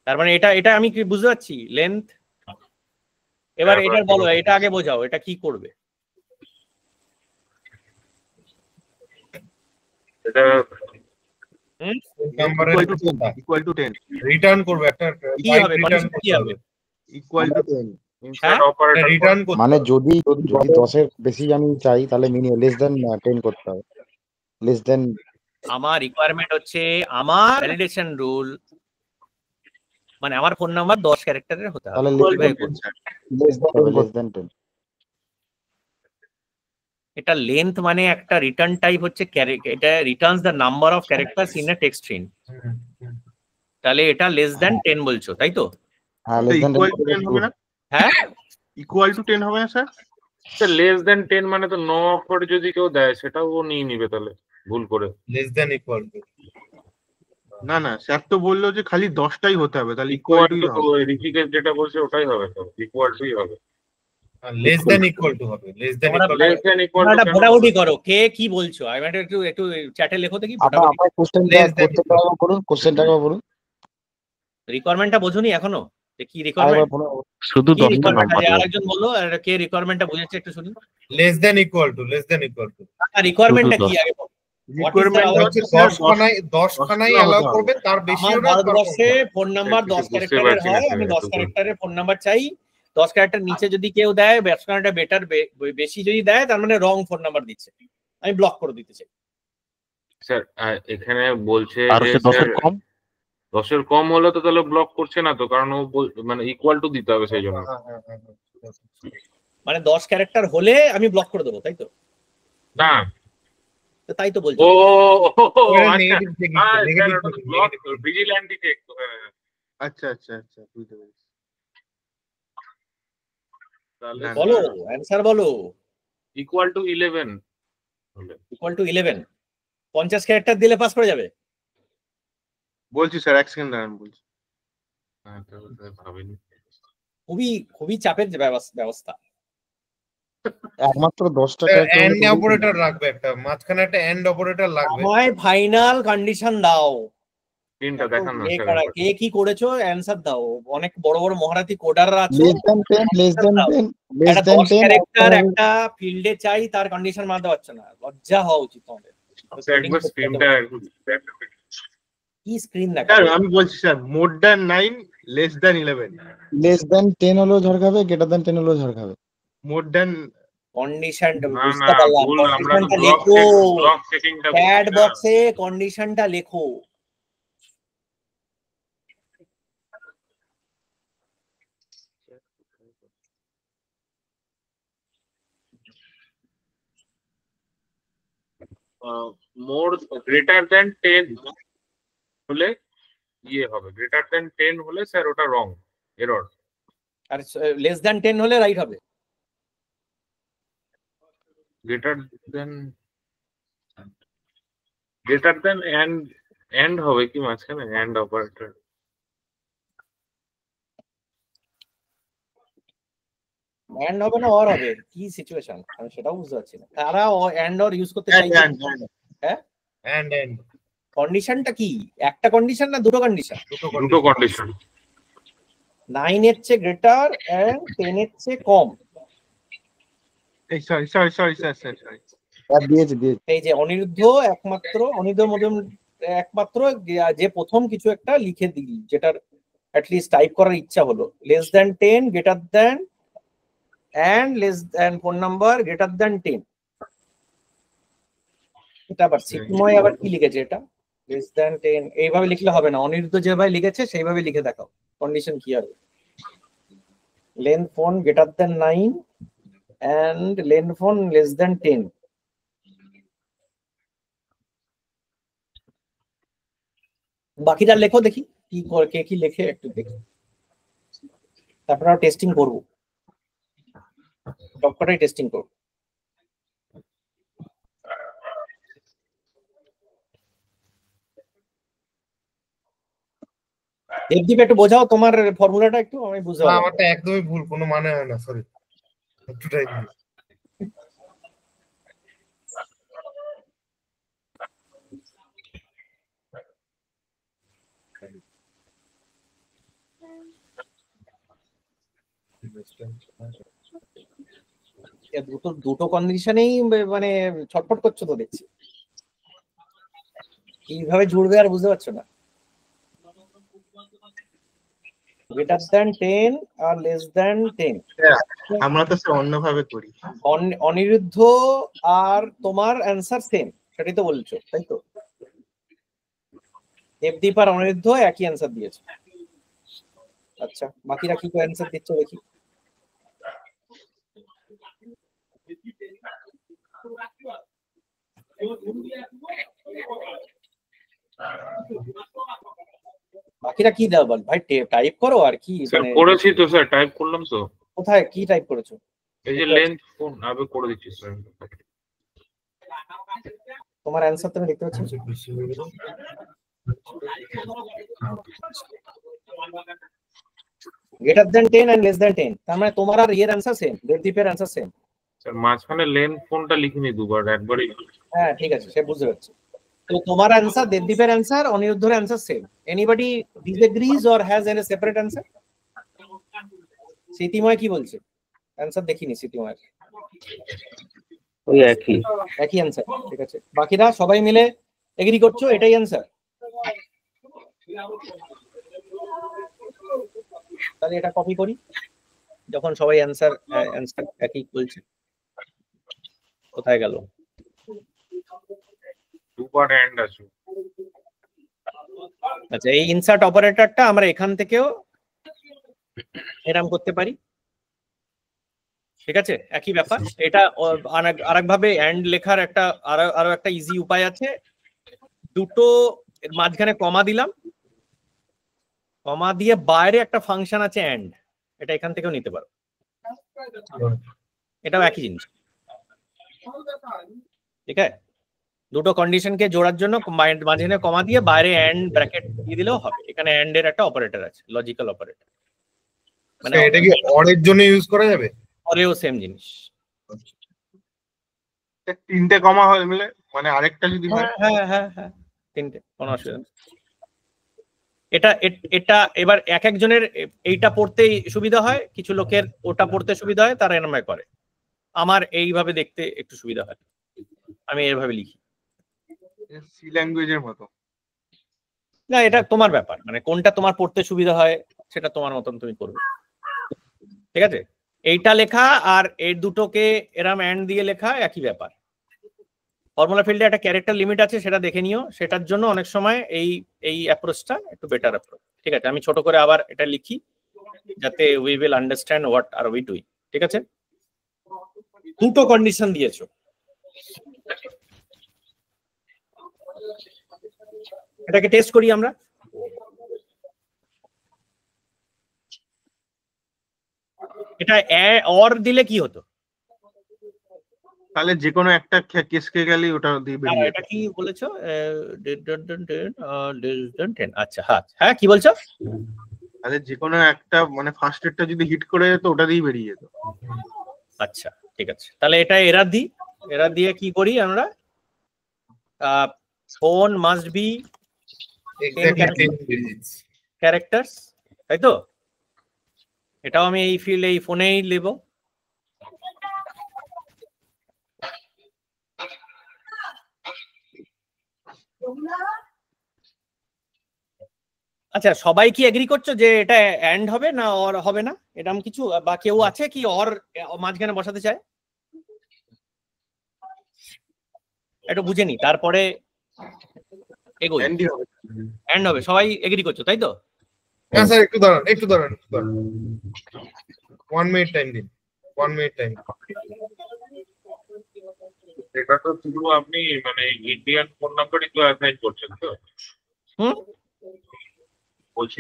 তার মানে এটা আমি কি বুঝতে পারছি লেন্থ। এবার এটা বলো, এটা আগে বোঝাও, এটা কি করবে? এটা ইকুয়াল টু 10 রিটার্ন করবে একটা কি হবে? কন্ডিশন কি হবে? ইকুয়াল টু 10 রিটার্ন করতে মানে যদি 10 এর বেশি আমি চাই তাহলে মিনিমাম লেস দেন 10 করতে হবে। লেস দেন আমার রিকোয়ারমেন্ট হচ্ছে আমার ভ্যালিডেশন রুল মানে আমার ফোন নাম্বার 10 ক্যারেক্টারের হতে হবে। তাহলে লেস দেন 10। এটা লেন্থ মানে একটা রিটার্ন টাইপ হচ্ছে, এটা Returns the number of characters in a text string. তাহলে এটা লেস দ্যান 10 বলছো, তাই তো? হ্যাঁ, লেস দেন ইকুয়াল টু 10 হবে না? হ্যাঁ, ইকুয়াল টু 10 হবে না স্যার? স্যার লেস দেন 10 মানে তো নো অফার যদি কেউ দেয় সেটাও ও নিয়ে নিবে তাহলে ভুল করে। লেস দেন ইকুয়াল টু না না, স্যার তো বললো যে খালি 10টাই হতে হবে, তাহলে equal equal to to Rishikesh যেটা বলছে ওটাই হবে, তো ইকুয়াল টুই হবে। লেস দেন ইকুয়াল টু হবে। লেস দেন ইকুয়াল তোমরা ভোটাভুটি করো, কে কি বলছো? আমি একটু চ্যাটে লেখো দেখি। আপনার কোশ্চেনটা বলুন। রিকোয়ারমেন্টটা বোঝুনি এখনো যে কি রিকোয়ারমেন্ট? শুধু 10টা নাম্বার। আরেকজন বললো, কে রিকোয়ারমেন্টটা বুঝেছে একটু শুনি। লেস দেন ইকুয়াল টু রিকোয়ারমেন্টটা কি আগে বলো। রিকোয়ারমেন্ট হচ্ছে 10 খানাই অ্যালাউ করবে, তার বেশি আমার ভারতবর্ষে ফোন নাম্বার 10 ক্যারেক্টারের হয়, আমি 10 ক্যারেক্টারের ফোন নাম্বার চাই। 10 ক্যারেক্টার নিচে যদি কেউ দেয়, 10 ক্যারেক্টার বেটার বেশি যদি দেয়, তার মানে রং ফোন নাম্বার দিচ্ছে, আমি ব্লক করে দিতে চাই। স্যার এখানে বলছে যে 10-এর কম হলে তো তাহলে ব্লক করছে না তো, কারণ ও মানে ইকুয়াল টু দিতে হবে সেই জন্য। মানে 10 ক্যারেক্টার হলে আমি ব্লক করে দেবো, তাই তো? না, তাই তো বলছি। ও আচ্ছা আচ্ছা আচ্ছা, বুঝতে পেরেছি। বলো অ্যানসার বলো। Equal to 11 equal to 11 50 character দিলে পাস করে যাবে? বলছি স্যার, এক সেকেন্ড দাঁড়ান, বলছি। খুবই চাপের ব্যবস্থা। একমাত্র 10টা এন্ড অপারেটর রাখবে, একটা মাঝখানে একটা এন্ড অপারেটর লাগবে। আমায় ফাইনাল কন্ডিশন দাও। তিনটা দেখান না স্যার, কে কি করেছো অ্যানসার দাও। অনেক বড় বড় মহারাতি কোডাররা আছে। লেস দেন 10 ক্যারেক্টার একটা ফিল্ডে চাই, তার কন্ডিশন মানতে পারছো না, লজ্জা হওয়া উচিত তোমাদের। একবার স্ক্রিনটা কি স্ক্রিন দেখা? স্যার আমি বলছি sir, more than 9 less than 11। Less than 10 হলেও ঝড় খাবে, গ্রেটার দেন 10 হলেও ঝড় খাবে। মোর দ্যান কন্ডিশনটা না বুঝতে পারলাম, কন্ডিশনটা লেখো, ব্লক চেকিংটা চ্যাট বক্সে কন্ডিশনটা লেখো। মোর গ্রেটার দ্যান 10 হলে ইয়ে হবে, গ্রেটার দেন 10 হলে স্যার ওটা রং, এরর। আর লেস দ্যান 10 হলে রাইট হবে। গ্রেটার দেন এন্ড হবে কি মাঝখানে, এন্ড অপারেটর? এন্ড হবে না অর হবে, কি সিচুয়েশন আমি সেটাও বুঝতে পারছি না। তারা এন্ড অর ইউজ করতে চাইছে। হ্যাঁ, এন্ড কন্ডিশনটা কি? একটা কন্ডিশন না দুটো কন্ডিশন? দুটো কন্ডিশন। 9 এর চেয়ে গ্রেটার এন্ড 10 এর চেয়ে কম। এই সরি স্যার দিয়েছে। এই যে অনিরুদ্ধ অনিরুদ্ধের মধ্যে একমাত্র যে প্রথম কিছু একটা লিখে দিল, যেটার অ্যাটলিস্ট টাইপ করার ইচ্ছা হলো, less than 10, greater than, and less than phone number greater than 10। এটা আবার সিটময় আবার কি লিখেছে? এটা লেস দ্যান 10 এইভাবে লিখলে হবে না, অনিরুদ্ধ যেভাবে লিখেছে সেইভাবে লিখে দেখাও। কন্ডিশন কি হবে? Lane phone greater than 9 and lane phone less than 10। বাকিটা লেখো দেখি কি করে, কে কি লেখে একটু দেখি, তারপর টেস্টিং করব, সবকটাই টেস্টিং করব। দেবদীপ একটু বোঝাও তোমার ফর্মুলাটা একটু, আমি বুঝতে পারলাম। আমারটা একদমই ভুল, কোনো মানে হয় না, সরি। একটু ট্রাই দিন। দুটো কন্ডিশনেই মানে ছটফট করছো তো দেখছি, কিভাবে জুড়বে আর বুঝতে পারছো না। গ্রেটার দ্যান 10 আর লেস দ্যান 10 আমরা তো স্যার অন্যভাবে করি। অনিরুদ্ধ আর তোমার অ্যান্সার সেম, সেটাই তো বলছো, তাই তো? দেবদীপ আর অনিরুদ্ধ একই অ্যান্সার দিয়েছে। আচ্ছা, বাকিরা কি অ্যান্সার দিচ্ছে দেখি। বাকিরা কি দাও বল ভাই, টাইপ করো আর কি। স্যার করেছি তো স্যার, টাইপ করলাম তো। কোথায় কি টাইপ করেছো? এই যে লেন্থ ফোন আবে করে দিচ্ছি স্যার। তোমার অ্যান্সার তুমি দেখতে পাচ্ছ? Greater than 10 and less than 10, তার মানে তোমার আর এর অ্যান্সার সেম, দেবদীপের অ্যান্সার সেম। স্যার মাঝখানে লেন্থ ফোনটা লিখিনি দুবার, একবারই। হ্যাঁ ঠিক আছে, সে বুঝতে পারছি। তো তোমার অ্যান্সার, দেবদীপের অ্যান্সার, অনিরুদ্ধের answer same. Anybody disagrees or has any separate answer? Smritimoy কি বলছে? অ্যান্সার দেখিনি স্মৃতিময়। ওই একই অ্যান্সার, ঠিক আছে। বাকিরা সবাই মিলে এগ্রি করছো এটাই অ্যান্সার? তাহলে এটা কপি করি, যখন সবাই অ্যান্সার একই বলছে। কোথায় গেল? দুবার এন্ড আছে। আচ্ছা, এই ইনসার্ট অপারেটরটা আমরা এখান থেকেও এরকম করতে পারি, ঠিক আছে? একই ব্যাপার। এটা আরেকভাবে এন্ড লেখার একটা আরো একটা ইজি উপায় আছে। দুটো মাঝখানে কমা দিলাম, কমা দিয়ে বাইরে একটা ফাংশন আছে এন্ড, এটা এখান থেকেও নিতে পারো, এটাও একই জিনিস, ঠিক আছে? দুটো কন্ডিশনকে জোড়ার জন্য মাঝখানে কমা দিয়ে বাইরে এন্ড ব্র্যাকেট দিয়ে দিলেও হবে। এখানে এন্ড এর একটা অপারেটর আছে, লজিক্যাল অপারেটর। মানে এটা কি অর এর জন্য ইউজ করা যাবে? অরেও সেম জিনিস। তিনটে কমা হয়ে মিলে মানে আরেকটা যদি হয়। হ্যাঁ তিনটে, কোনো অসুবিধা নেই। এটা এবার এক একজনের এইটা পড়তে সুবিধা হয়, কিছু লোকের ওটা পড়তে সুবিধা হয়, তারা এরময় করে। আমার এইভাবে দেখতে একটু সুবিধা হয়, আমি এইভাবে লিখি। সি ল্যাঙ্গুয়েজের মতো না, এটা তোমার ব্যাপার, মানে কোনটা তোমার পড়তে সুবিধা হয় সেটা তোমার মতন তুমি করবে, ঠিক আছে? এইটা লেখা আর এই দুটোকে এরম এন্ড দিয়ে লেখা একই ব্যাপার। ফর্মুলা ফিল্ডে একটা ক্যারেক্টার লিমিট আছে, সেটা দেখে নিও। সেটার জন্য অনেক সময় এই অ্যাপ্রোচটা একটু বেটার অ্যাপ্রোচ, ঠিক আছে? আমি ছোট করে আবার এটা লিখি যাতে we will understand what are we doing, ঠিক আছে? দুটো কন্ডিশন দিয়েছো, এটাকে টেস্ট করি আমরা। এটা অর দিলে কি হতো? তাহলে যে কোনো একটা কেসকে গেলেই ওটা দিয়ে বেরিয়ে এটা কি বলেছো? আচ্ছা হ্যাঁ কি বলছো? তাহলে যে কোনো একটা মানে ফার্স্ট এডটা যদি হিট করে যেত ওটা দিয়েই বেরিয়ে যেত। আচ্ছা ঠিক আছে, তাহলে এটা এরার দিই। এরার দিয়ে কি করি আমরা? ফোন মাস্ট বি ক্যারেক্টার্স, তাই তো? এটাও আমি এই ফিল্ড এই ফোনেই নেব। আচ্ছা সবাই কি এগ্রি করছো যে এটা এন্ড হবে না অর হবে না? এরকম কিছু বা কেউ আছে কি অর মাঝখানে বসাতে চায়? একটু বুঝে নি তারপরে এগোই। এন্ড হবে, সবাই এগ্রি করছো তাই তো? হ্যাঁ স্যার, একটু দাঁড়ান 1 মিনিট টাইম দিন, 1 মিনিট টাইম। এটা তো শুধু আপনি মানে ইন্ডিয়ান ফোন নাম্বারই তো অ্যাসাইন করছেন তো? বলছি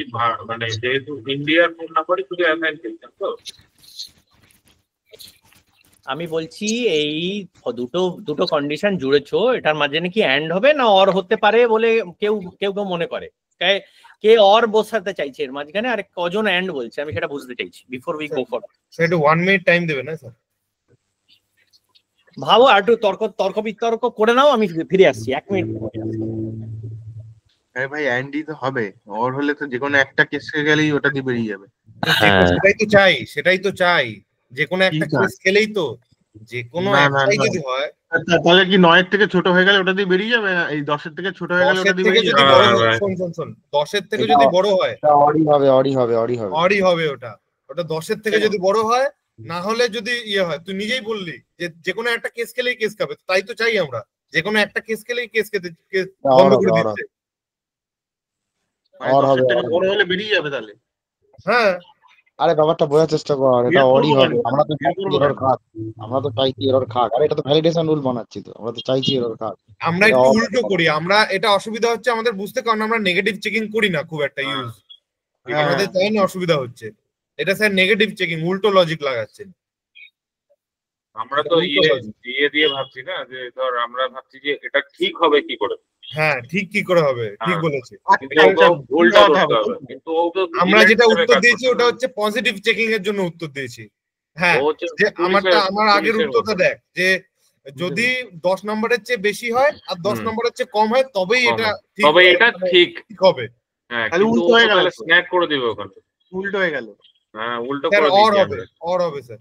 মানে যেহেতু ইন্ডিয়ান ফোন নাম্বারই শুধু অ্যাসাইন করছেন তো? আমি বলছি এই দুটো কন্ডিশন জুড়েছো, এটার মাঝে কি এন্ড হবে না অর হতে পারে বলে কেউ কেউ মনে করে? কে অর বসাতে চাইছে এর মাঝখানে আর কজন এন্ড বলছে, আমি সেটা বুঝতে চাইছি before we go for. Sir একটু 1 মিনিট টাইম দেবেন না স্যার? ভাবো আর একটু তর্ক বিতর্ক করে নাও, আমি ফিরে আসছি 1 মিনিট। আরে ভাই অ্যান্ডি তো হবে, অর হলে তো যে কোনো একটা কেসকে গেলেই ওটা দিয়ে বেরিয়ে যাবে। সেটাই তো চাই যে কোনো একটা কেস খেলেই তো যে কোনো একটাই যদি হয়। তাহলে কি 9 এর থেকে ছোট হয়ে গেলে ওটা দিয়ে বেরিয়ে যাবে? এই 10 এর থেকে ছোট হয়ে গেলে ওটা দিয়ে বেরিয়ে যাবে? 10 এর থেকে যদি বড় হয় অরি হবে ওটা 10 এর থেকে যদি বড় হয়, না হলে যদি ইয়ে হয়, তুই নিজেই বললি যে কোনো একটা কেস খেলেই কেস খাবে, তাই তো চাই আমরা, যে কোনো একটা কেস খেলেই কেস খেতে বন্ধ করে দিচ্ছে। অর হবে, বড় হলে বেরিয়ে যাবে তাহলে। হ্যাঁ আরে ব্যাপারটা বোঝার চেষ্টা কর, এটা অরি হবে। আমরা তো চাইছি এরর খাক, আরে এটা তো ভ্যালিডেশন রুল বানাচ্ছি, তো আমরা তো চাইছি এরর খাক। আমরা একটু উল্টো করি, আমরা এটা অসুবিধা হচ্ছে আমাদের বুঝতে, কারণ আমরা নেগেটিভ চেকিং করি না খুব একটা ইউজ, আমাদের তাই না অসুবিধা হচ্ছে। এটা স্যার নেগেটিভ চেকিং, উল্টো লজিক লাগাচ্ছে। আমরা তো দিয়ে ভাবছি না, যে ধর আমরা ভাবছি যে এটা ঠিক হবে কি করে। হ্যাঁ ঠিক কি করে হবে, ঠিক বলেছে। কিন্তু আমরা যেটা উত্তর দিয়েছি ওটা হচ্ছে পজিটিভ চেকিং এর জন্য উত্তর দিয়েছি। হ্যাঁ যে আমার আগের উত্তরটা দেখ, যে যদি 10 নম্বরের চেয়ে বেশি হয় আর 10 নম্বরের চেয়ে কম হয় তবেই এটা ঠিক হবে। হ্যাঁ কিন্তু উল্টো হয়ে গেল, স্ন্যাক করে দিবে ওখানে, উল্টো হয়ে গেল। হ্যাঁ উল্টো করে দিবে। অর হবে স্যার,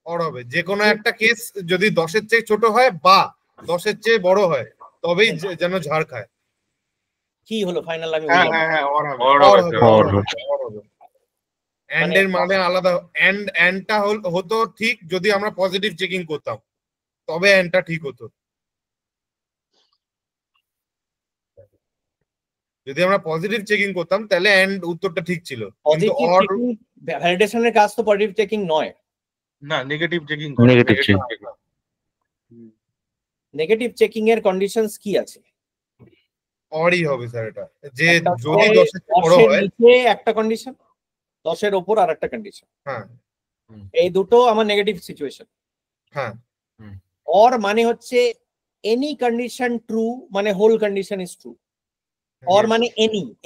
অর হবে। যে কোনো একটা কেস যদি 10 এর চেয়ে ছোট হয় বা 10 এর চেয়ে বড় হয় তবেই যেন ঝাড় খায়। কি হলো ফাইনাল? আমি এন্ড এর মানে আলাদা, এন্ডটা হতো ঠিক যদি আমরা পজিটিভ চেকিং করতাম, তবে এন্ডটা ঠিক হতো। যদি আমরা পজিটিভ চেকিং করতাম তাহলে এন্ড উত্তরটা ঠিক ছিল। কিন্তু অর ভ্যালিডেশনের কাজ তো পজিটিভ চেকিং নয় না, নেগেটিভ চেকিং। নেগেটিভ চেকিং এর কন্ডিশনস কি আছে? অরই হবে স্যার এটা, যে যদি 10 এর বড় হয় নিচে একটা কন্ডিশন, 10 এর উপর আরেকটা কন্ডিশন। হ্যাঁ এই দুটো আমার নেগেটিভ সিচুয়েশন। হ্যাঁ অর মানে হচ্ছে এনি কন্ডিশন ট্রু মানে whole condition is true. Or মানে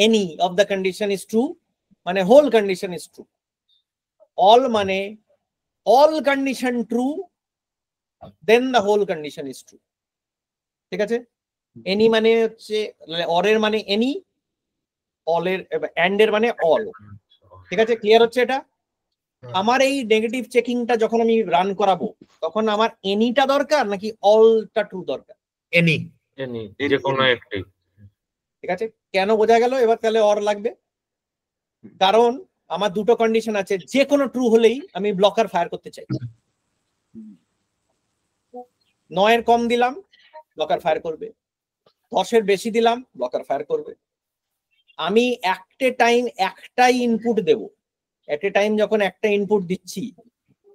any of the condition is true মানে whole condition is true. All মানে all condition true then the whole condition is true. ঠিক আছে? এনি মানে হচ্ছে অরের মানে এনি, অলের এন্ড এর মানে অল। ঠিক আছে, ক্লিয়ার হচ্ছে এটা? আমার এই নেগেটিভ চেকিংটা যখন আমি রান করাবো তখন আমার এনিটা দরকার নাকি অলটা ট্রু দরকার? এনি যে কোনো একটাই। ঠিক আছে, কেন বোঝা গেল? এবার তাহলে অর লাগবে, কারণ আমার দুটো কন্ডিশন আছে, যে কোনো ট্রু হলেই আমি ব্লকার ফায়ার করতে চাই। 9 এর কম দিলাম ব্লকার ফায়ার করবে, 10 এর বেশি দিলাম ব্লকার ফায়ার করবে। আমি একটা টাইম একটাই ইনপুট দেব, এট এ টাইম যখন একটা ইনপুট দিচ্ছি,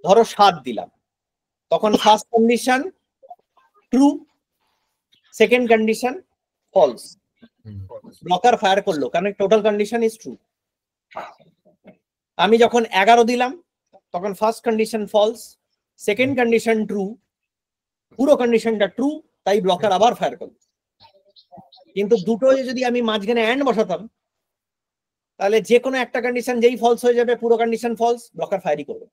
ধরো 7 দিলাম, তখন first condition true, second condition false, blocker fire করলো কারণ টোটাল কন্ডিশন ইজ ট্রু। আমি যখন 11 দিলাম তখন first condition false, second condition true, পুরো কন্ডিশনটা ট্রু, তাই ব্লকার আবার ফায়ার করবে। কিন্তু দুটো যদি আমি মাঝখানে অ্যান্ড বসাতাম, তাহলে যে কোনো একটা কন্ডিশন যেই ফলস হয়ে যাবে, পুরো কন্ডিশন ফলস, ব্লকার ফায়ারই করবে।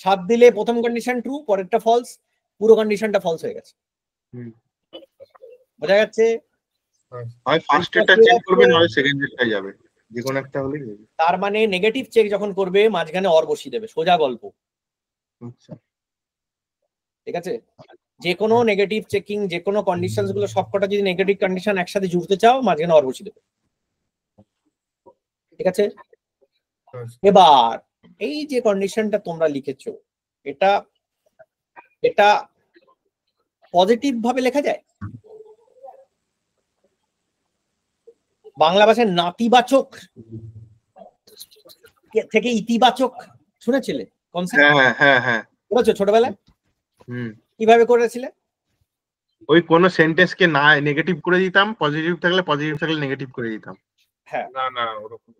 7 দিলে প্রথম কন্ডিশন ট্রু, পরেরটা ফলস, পুরো কন্ডিশনটা ফলস হয়ে গেছে। বোঝা যাচ্ছে? হয় ফার্স্ট এটা চেক করবে, নয় সেকেন্ড এটা যাবে, যে কোনো একটা হলেই হবে। তার মানে নেগেটিভ চেক যখন করবে মাঝখানে অর বসিয়ে দেবে, সোজা গল্প। আচ্ছা, ঠিক আছে? যে কোনো নেগেটিভ চেকিং, যে কোনো কন্ডিশনস গুলো সবকটা যদি নেগেটিভ কন্ডিশন একসাথে জুড়তে চাও, মাঝখানে অর বসিয়ে দেবে। ঠিক আছে? এবার এই যে কন্ডিশনটা তোমরা লিখেছো, এটা এটা পজিটিভ ভাবে লেখা যায়? বাংলা ভাষায় নাতিবাচক থেকে ইতিবাচক শুনেছিলে কনসেপ্ট? হ্যাঁ করেছো ছোটবেলায়? হুম। কিভাবে করেছিলে? ওই কোন সেন্টেন্স কে না নেগেটিভ করে দিতাম, পজিটিভ থাকলে নেগেটিভ করে দিতাম। হ্যাঁ, না ওরকম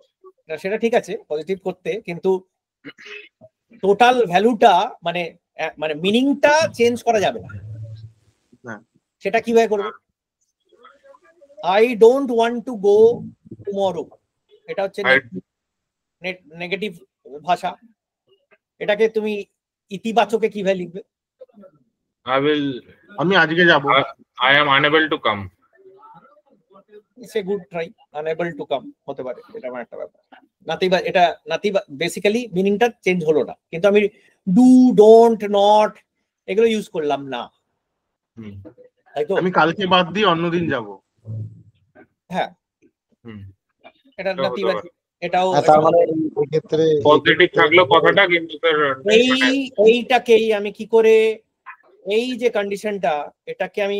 সেটা ঠিক আছে পজিটিভ করতে, কিন্তু টোটাল ভ্যালুটা মানে মানে মিনিংটা চেঞ্জ করা যাবে না। সেটা কিভাবে করবে? I don't want to go tomorrow, এটা হচ্ছে নেগেটিভ ভাষা। এটাকে তুমি ইতিবাচকে কিভাবে লিখবে? আমি আজকে যাব। I am unable to come. It's a good try. Unable to come হতে পারে, এটা আমার একটা ব্যাপার। এটা বেসিক্যালি মিনিংটা চেঞ্জ হলো না, কিন্তু আমি ডু, ডোন্ট, নট এগুলো ইউজ করলাম না। তাই তো? আমি কালকে বাদ দিয়ে অন্যদিন যাব। হ্যাঁ, এটা নাতিবাচক। এটাও তার মানে এই ক্ষেত্রে পজিটিভ থাকলো কথাটা, কিন্তু এইটাকেই আমি কি করে, এই যে কন্ডিশনটা, এটাকে আমি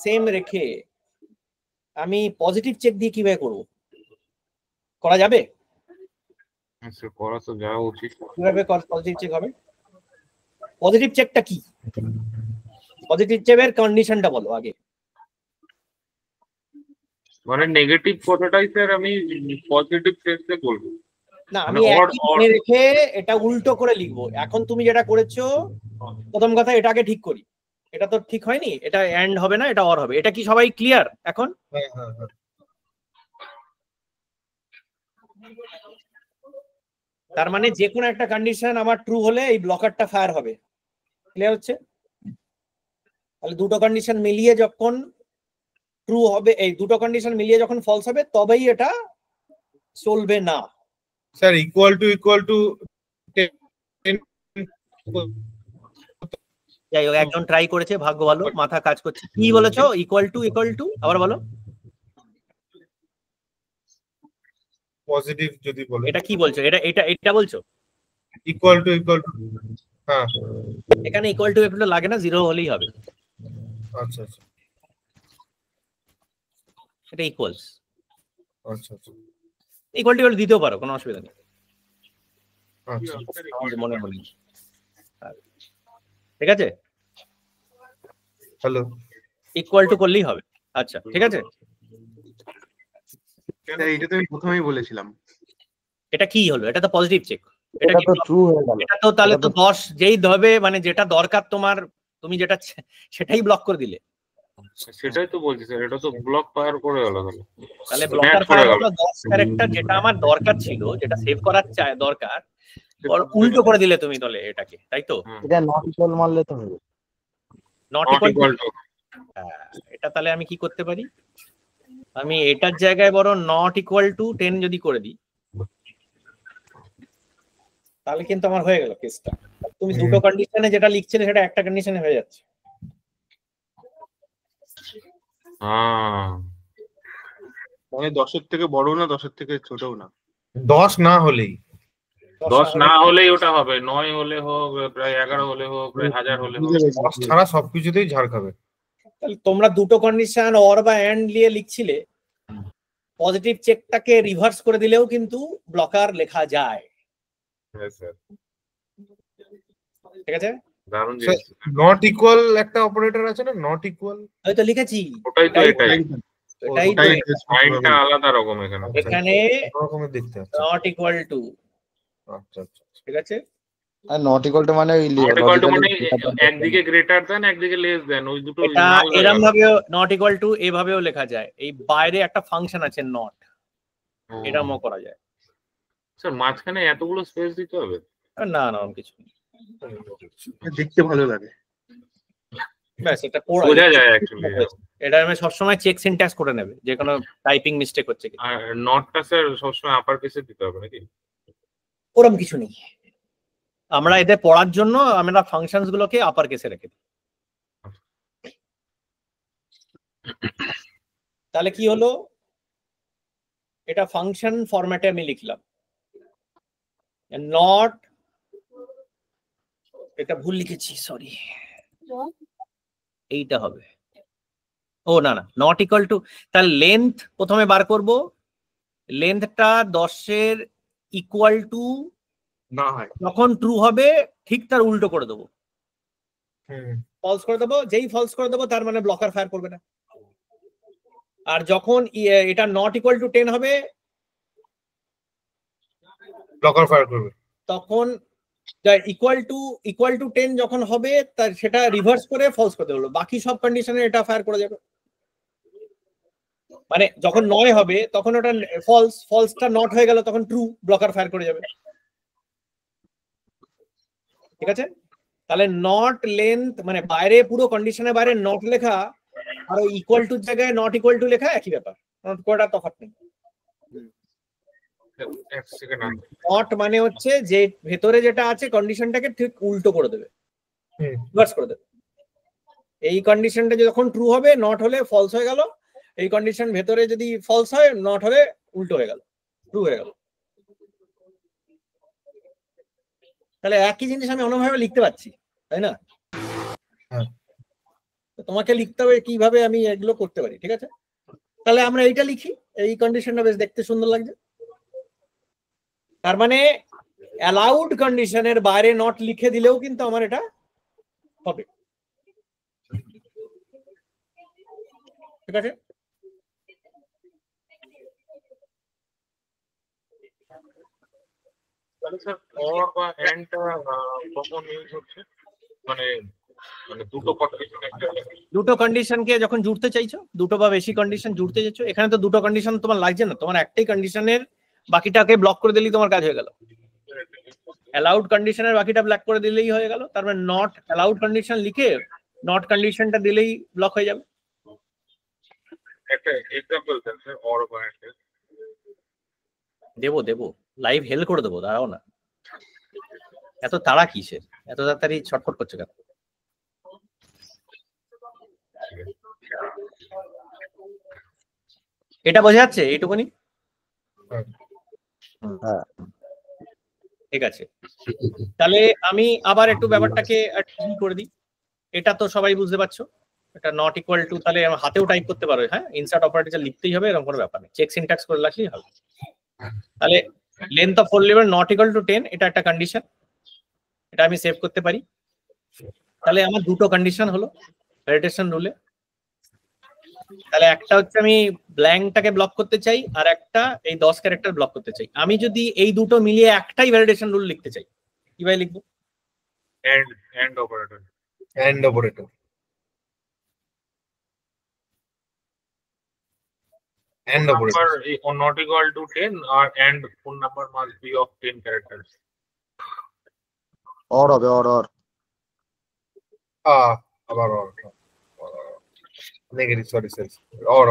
সেম রেখে আমি পজিটিভ চেক দিয়ে কিভাবে করব? করা যাবে? করা তো যাওয়া উচিত। কিভাবে পজিটিভ চেক হবে? পজিটিভ চেকটা কি? পজিটিভ চেকের কন্ডিশনটা বলো আগে। মানে নেগেটিভ কথাটাই স্যার আমি পজিটিভ সেন্সে বলবো না, আমি একই মনে রেখে এটা উল্টো করে লিখবো। এখন তুমি যেটা করেছো, প্রথম কথা এটাকে ঠিক করি, এটা তো ঠিক হয়নি, এটা এন্ড হবে না, এটা অর হবে। এটা কি সবাই ক্লিয়ার এখন? তার মানে যে কোনো একটা কন্ডিশন আমার ট্রু হলে এই ব্লকারটা ফায়ার হবে। ক্লিয়ার হচ্ছে? তাহলে দুটো কন্ডিশন মিলিয়ে যখন ট্রু হবে, এই দুটো কন্ডিশন মিলিয়ে যখন ফলস হবে, তবেই এটা চলবে না। স্যার ইকুয়াল টু যাই হোক, একজন ট্রাই করেছে, ভাগ্য ভালো, মাথা কাজ করছে। কি বলেছো? ইকুয়াল টু আবার বলো। পজিটিভ যদি বলে। এটা কি বলছো? এটা বলছো ইকুয়াল টু হ্যাঁ, এখানে ইকুয়াল টু একটু লাগে না, জিরো হলেই হবে। আচ্ছা এটা ইকুয়ালস। আচ্ছা ইকুয়াল টু দিতেও পারো, কোনো অসুবিধা নেই। মনে ঠিক আছে, হ্যালো, ইকুয়াল টু করলেই হবে। আচ্ছা ঠিক আছে, এইটা তো আমি প্রথমেই বলেছিলাম। এটা কি হলো? এটা তো পজিটিভ চেক। এটা তো ট্রু হয়ে গেল। এটা তো তাহলে তো 10 যেই ধরবে, মানে যেটা দরকার তোমার, তুমি যেটা সেটাই ব্লক করে দিলে। সেটাই তো বলছি স্যার, এটা তো ব্লক ফায়ার করে গেল। তাহলে ব্লকার ফায়ার হলো 10 ক্যারেক্টার, যেটা আমার দরকার ছিল, যেটা সেভ করার দরকার, উল্টো করে দিলে তুমি তাহলে এটাকে, তাই তো? এটা নট ইকুয়াল মারলে তো হবে। Not equal two. এটা তাহলে আমি কি করতে পারি? আমি এটার জায়গায় বড় নট ইকুয়াল টু 10 যদি করে দিই, তাহলে কিন্তু আমার হয়ে গেল কেসটা। তুমি দুটো কন্ডিশনে যেটা লিখছিলে সেটা একটা কন্ডিশনে হয়ে যাচ্ছে। মানে 10-এর থেকে বড় না, 10-এর থেকে ছোটও না। 10 না হলেই 10 না হলেই ওটা হবে, 9 হলে হোক, প্রায় 11 হলে হোক, প্রায় 1000 হলে হোক, 10 ছাড়া সবকিছুতেই ঝাড় খাবে। তাহলে তোমরা দুটো কন্ডিশন অর বা এন্ড নিয়ে লিখছিলে, পজিটিভ চেকটাকে রিভার্স করে দিলেও কিন্তু ব্লকার লেখা যায়। হ্যাঁ স্যার, ঠিক আছে। দারুণ জিনিস। নট ইকুয়াল একটা অপারেটর আছে না, নট ইকুয়াল, আমি তো লিখেছি। ওটাই তো, এটাই এটাই সাইনটা আলাদা রকম এখানে। এখানে রকমের দেখতে আছে নট ইকুয়াল টু। আচ্ছা আচ্ছা ঠিক আছে, আর নট ইকুয়াল টু মানে ওই নট ইকুয়াল টু মানে লজিক্যালি একদিকে গ্রেটার দেন একদিকে লেস দেন, ওই দুটো এটা নাল হয়ে এরম গেল। ভাবেও নট ইকুয়াল টু এভাবেও লেখা যায়, এই বাইরে একটা ফাংশন আছে নট, এরমও করা যায়। স্যার মাঝখানে এতগুলো স্পেস দিতে হবে? না না কিছু নেই, দেখতে ভালো লাগে। ব্যাস এটা বোঝা যায় অ্যাকচুয়ালি। এটা আমি সবসময় চেক সিনট্যাক্স করে নেবে যে কোনো টাইপিং মিস্টেক হচ্ছে কি। আর নটটা স্যার সবসময় আপার কেসে দিতে হবে নাকি? ওরম কিছু নেই, আমরা এদের পড়ার জন্য আমরা ফাংশনস গুলোকে আপার কেসে রেখে দিই। তাহলে কি হলো, এটা ফাংশন ফরম্যাটে আমি লিখলাম নট, এটা ভুল লিখেছি সরি, এইটা হবে ও না না নট ইকুয়াল টু, তার লেন্থ প্রথমে বার করব, লেন্থটা 10-এর ইকুয়াল টু না হয় যখন ট্রু হবে ঠিক তার উল্টো করে দেবো, ফলস করে দেবো, যেই ফলস করে দেবো তার মানে ব্লকার ফায়ার করবে না। আর যখন এটা নট ইকুয়াল টু 10 হবে ব্লকার ফায়ার করবে, তখন ইকুয়াল টু 10 যখন হবে তার সেটা রিভার্স করে ফলস করতে হলো, বাকি সব কন্ডিশনে এটা ফায়ার করে যাবে। মানে যখন 9 হবে তখন ওটা ফলস, ফলসটা নট হয়ে গেল তখন ট্রু, ব্লকার ফায়ার করে যাবে। ঠিক আছে, তাহলে নট লেন্থ মানে বাইরে পুরো কন্ডিশনের বাইরে নট লেখা আর ওই ইকুয়াল টুর জায়গায় নট ইকুয়াল টু লেখা একই ব্যাপার, নট কোয়াটা তফাৎ নেই। নট মানে হচ্ছে যে ভেতরে যেটা আছে কন্ডিশনটাকে ঠিক উল্টো করে দেবে, রিভার্স করে দেবে। এই কন্ডিশনটা যখন ট্রু হবে নট হলে ফলস হয়ে গেল, এই কন্ডিশন ভেতরে যদি ফলস হয় নট হলে উল্টো হয়ে গেল, ট্রু হয়ে গেল। তাহলে একই জিনিস আমি অন্যভাবে লিখতে পারছি, তাই না? তোমাকে লিখতে হবে কিভাবে আমি এগুলো করতে পারি। ঠিক আছে, তাহলে আমরা এইটা লিখি, এই কন্ডিশনটা বেশ দেখতে সুন্দর লাগছে। তার মানে অ্যালাউড কন্ডিশনের বাইরে নট লিখে দিলেও কিন্তু আমার এটা হবে। ঠিক আছে, তাহলে স্যার অর বা এন্ডটা কখন ইউজ হচ্ছে? মানে মানে দুটো কন্ডিশনকে যখন জুড়তে চাইছো, দুটো বা বেশি কন্ডিশন জুড়তে চাইছো, এখানে তো দুটো কন্ডিশন তোমার লাগছে না, তোমার একটাই কন্ডিশনের বাকিটাকে ব্লক করে দিলেই তোমার কাজ হয়ে গেল। অ্যালাউড কন্ডিশনের বাকিটা ব্লক করে দিলেই হয়ে গেল, তার মানে নট অ্যালাউড কন্ডিশন লিখে নট কন্ডিশনটা দিলেই ব্লক হয়ে যাবে। একটা এক্সাম্পল দেন স্যার অর বা এন্ড। দেবো লাইভ হেল করে দেবো, দাঁড়াও না, এত তাড়া কিসের, এত তাড়াতাড়ি ছটফট করছো কেন? এটা বোঝা যাচ্ছে এইটুকুনি? ঠিক আছে, তাহলে আমি আবার একটু ব্যাপারটাকে করে দিই। এটা তো সবাই বুঝতে পারছো, এটা নট ইকুয়াল টু, তাহলে হাতেও টাইপ করতে পারো, হ্যাঁ ইনসার্ট অপারেটর লিখতেই হবে এরকম কোনো ব্যাপার নেই, চেক সিনট্যাক্স করে রাখলেই হবে। তাহলে length of four level not equal two 10, এটা একটা কন্ডিশন, এটা আমি সেভ করতে পারি। তাহলে আমার দুটো কন্ডিশন হলো ভ্যালিডেশন রুলে। তাহলে একটা হচ্ছে আমি ব্ল্যাঙ্কটাকে ব্লক করতে চাই, আর একটা এই 10 ক্যারেক্টার ব্লক করতে চাই। আমি যদি এই দুটো মিলিয়ে একটাই ভ্যালিডেশন রুল লিখতে চাই, কিভাবে লিখবো? And operator. And operator, and operator not equal to 10 or and full number must be of 10 characters. or হবে or আবার নেগেটিভ, সরি or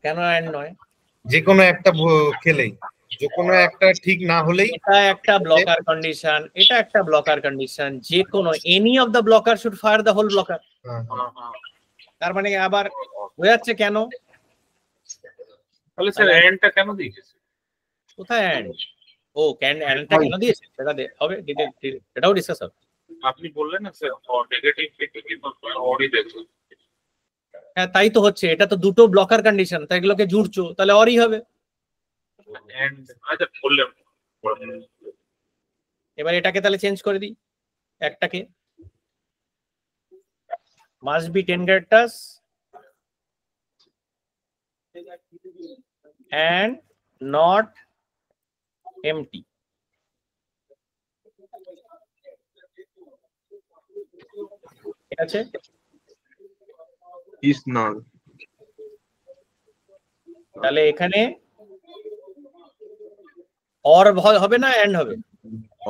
কেন এন্ড নয়? যে কোনো একটা খেলেই, যে কোনো একটা ঠিক না হলেই এটা একটা ব্লকার কন্ডিশন, এটা একটা ব্লকার কন্ডিশন, যে কোনো any of the blocker should fire the whole blocker. তার মানে আবার বোঝাচ্ছে কেন? তাহলে স্যার এন্ডটা কেন দিয়েছে? কোথায় এন্ড? ও এন্ডটা কেন দিয়েছে সেটা হবে, এটাও ডিসকাস হবে। আপনি বললেন না স্যার নেগেটিভ কিন্তু অরই দেখুন। হ্যাঁ তাই তো হচ্ছে, এটা তো দুটো ব্লকার কন্ডিশন, তাই এগুলোকে জুড়ছো, তাহলে অরই হবে। আচ্ছা বললাম, এবার এটাকে তাহলে চেঞ্জ করে দিই, একটাকে must be 10 characters and not empty. ঠিক আছে, is null। তাহলে এখানে or হবে না and হবে?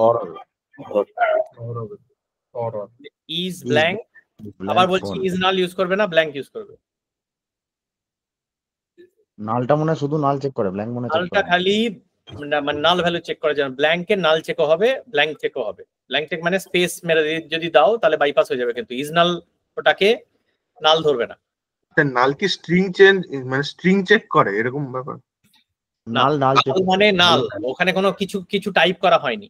or is blank, আবার বলছি is null ইউজ করবে না, blank ইউজ করবে। নালটা মনে হয় শুধু নাল চেক করে, ব্ল্যাঙ্ক মনে হয় চেক নালটা করে খালি মানে নাল ভ্যালু চেক করার জন্য, ব্ল্যাঙ্কে নাল চেকও হবে, ব্ল্যাঙ্ক চেকও হবে। ব্ল্যাঙ্ক চেক মানে স্পেস মেরে যদি দাও তাহলে বাইপাস হয়ে যাবে, কিন্তু ইজ নাল ওটাকে নাল ধরবে না। নাল কি স্ট্রিং চেঞ্জ মানে স্ট্রিং চেক করে এরকম ব্যাপার? নাল নাল চেক মানে নাল, ওখানে কোনো কিছু টাইপ করা হয়নি।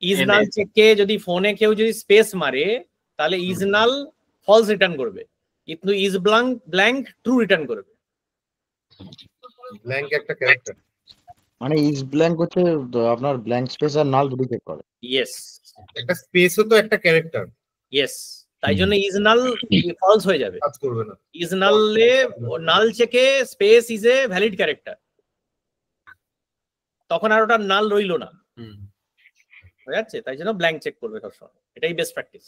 ইজ নাল চেকে যদি ফোনে কেউ যদি স্পেস মারে তাহলে ইজ নাল ফলস রিটার্ন করবে, কিন্তু ইজ ব্ল্যাঙ্ক ট্রু রিটার্ন করবে। ব্ল্যাঙ্ক একটা ক্যারেক্টার, মানে ইজ ব্ল্যাঙ্ক হচ্ছে আপনার ব্ল্যাঙ্ক স্পেস আর নাল দুটো চেক করে। ইয়েস, একটা স্পেসও তো একটা ক্যারেক্টার। ইয়েস, তাই জন্য ইজ নাল ফলস হয়ে যাবে, কাজ করবে না। ইজ নালে নাল চেকে space is a valid character, তখন আর ওটা নাল রইলো না, হয়ে যাচ্ছে। তাই জন্য ব্ল্যাঙ্ক চেক করবে সবসময়, এটাই বেস্ট প্র্যাকটিস।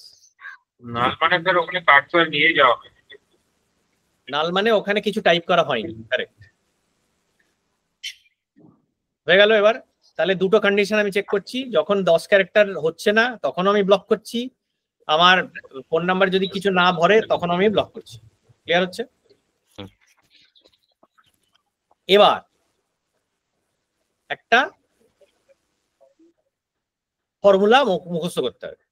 নাল মানে স্যার ওখানে কার্সর নিয়ে যাওয়া হয়, নাল মানে ওখানে কিছু টাইপ করা হয়নি, কারেক্ট হয়ে গেল। এবার তাহলে দুটো কন্ডিশন আমি চেক করছি, যখন 10 ক্যারেক্টার হচ্ছে না তখন আমি ব্লক করছি, আমার ফোন নাম্বার যদি কিছু না ভরে তখন আমি ব্লক করছি। ক্লিয়ার হচ্ছে? এবার একটা ফর্মুলা মুখস্থ করতে হবে।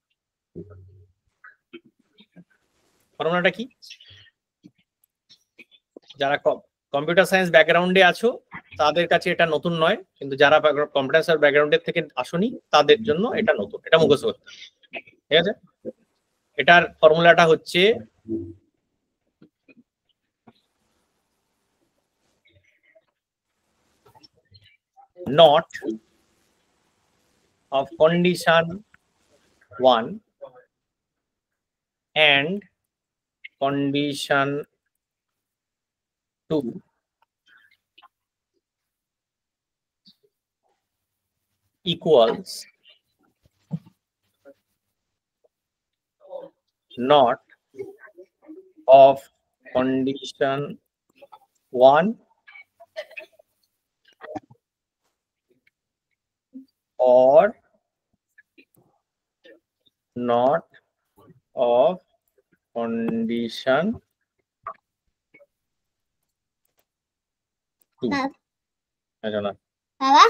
ফর্মুলাটা কি? যারা কম্পিউটার সায়েন্স ব্যাকগ্রাউন্ডে আছো তাদের কাছে এটা নতুন নয়, কিন্তু যারা কম্পিউটার সায়েন্স ব্যাকগ্রাউন্ডের থেকে আসনি তাদের জন্য এটা নতুন, এটা মুখস্থ করতে হবে। ঠিক আছে, এটার ফর্মুলাটা হচ্ছে not of condition 1 and condition 2 equals not of condition 1 or not of condition 2. I don't know. Baba?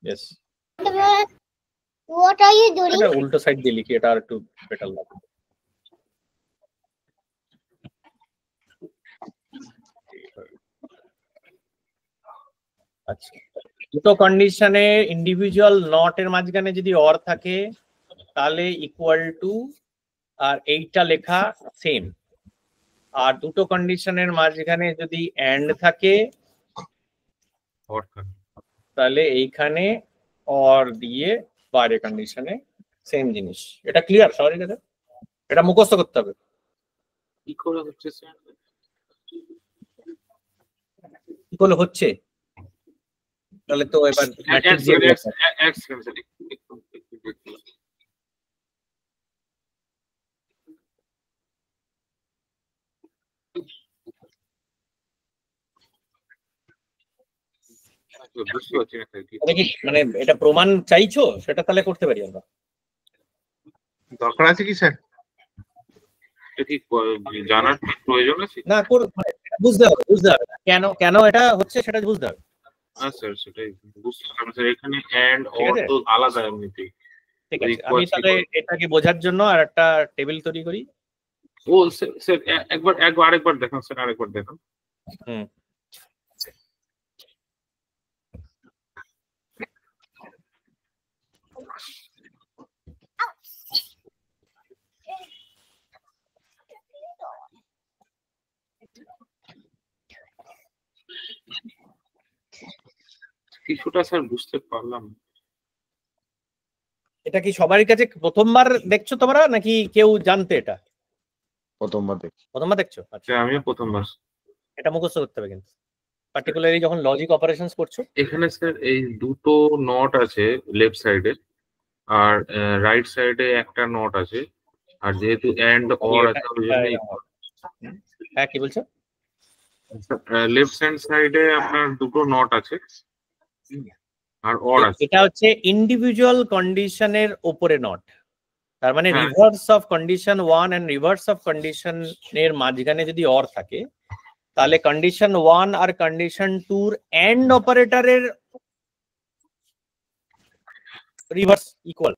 Yes. What are you doing? এটা উল্টো সাইড দিয়ে লিখি, এটা আর একটু বেটার লাগবে। আচ্ছা, দুটো কন্ডিশনে ইন্ডিভিজুয়াল নট এর মাঝখানে যদি অর থাকে তাহলে ইকুয়াল টু আর এইটা লেখা সেম, আর দুটো কন্ডিশনের মাঝখানে যদি এন্ড থাকে তাহলে এইখানে অর দিয়ে বাইরে কন্ডিশনে সেম জিনিস। এটা ক্লিয়ার সবারই কাছে? এটা মুখস্থ করতে হবে। কি করে হচ্ছে স্যার? কি করে হচ্ছে? তাহলে তো এবার মানে এটা প্রমাণ চাইছো, সেটা তাহলে করতে পারি আমরা। দরকার আছে কি স্যার? জানার প্রয়োজন আছে না, বুঝতে হবে কেন কেন এটা হচ্ছে সেটা বুঝতে হবে। স্যার সেটাই বুঝতে হবে স্যার, এখানে এন্ড অর তো আলাদা এমনিতেই। ঠিক আছে, আমি তাহলে এটাকে বোঝার জন্য আর একটা টেবিল তৈরি করি। ও স্যার আরেকবার দেখান স্যার, আরেকবার দেখান। কিছুটা স্যার বুঝতে পারলাম। এটা কি সবারই কাছে প্রথমবার দেখছো তোমরা নাকি কেউ জানতে? এটা প্রথমবার দেখছি। প্রথমবার দেখছো? আচ্ছা, আমিও প্রথমবার। এটা মুখস্থ করতে হবে কিন্তু পার্টিকুলারলি যখন লজিক অপারেশনস করছো। এখানে স্যার এই দুটো নট আছে লেফট সাইডে, আর রাইট সাইডে একটা নট আছে, আর যেহেতু এন্ড অর আছে ওই জন্য হ্যাঁ কি বলছো? লেফট হ্যান্ড সাইডে আপনার দুটো নট আছে আর অর আছে। এটা হচ্ছে ইন্ডিভিজুয়াল কন্ডিশনের উপরে নট, তার মানে হ্যাঁ। Reverse of condition 1 and reverse of condition এর মাঝখানে যদি অর থাকে তাহলে কন্ডিশন 1 আর কন্ডিশন 2 এর এন্ড অপারেটরের রিভার্স ইকুয়াল।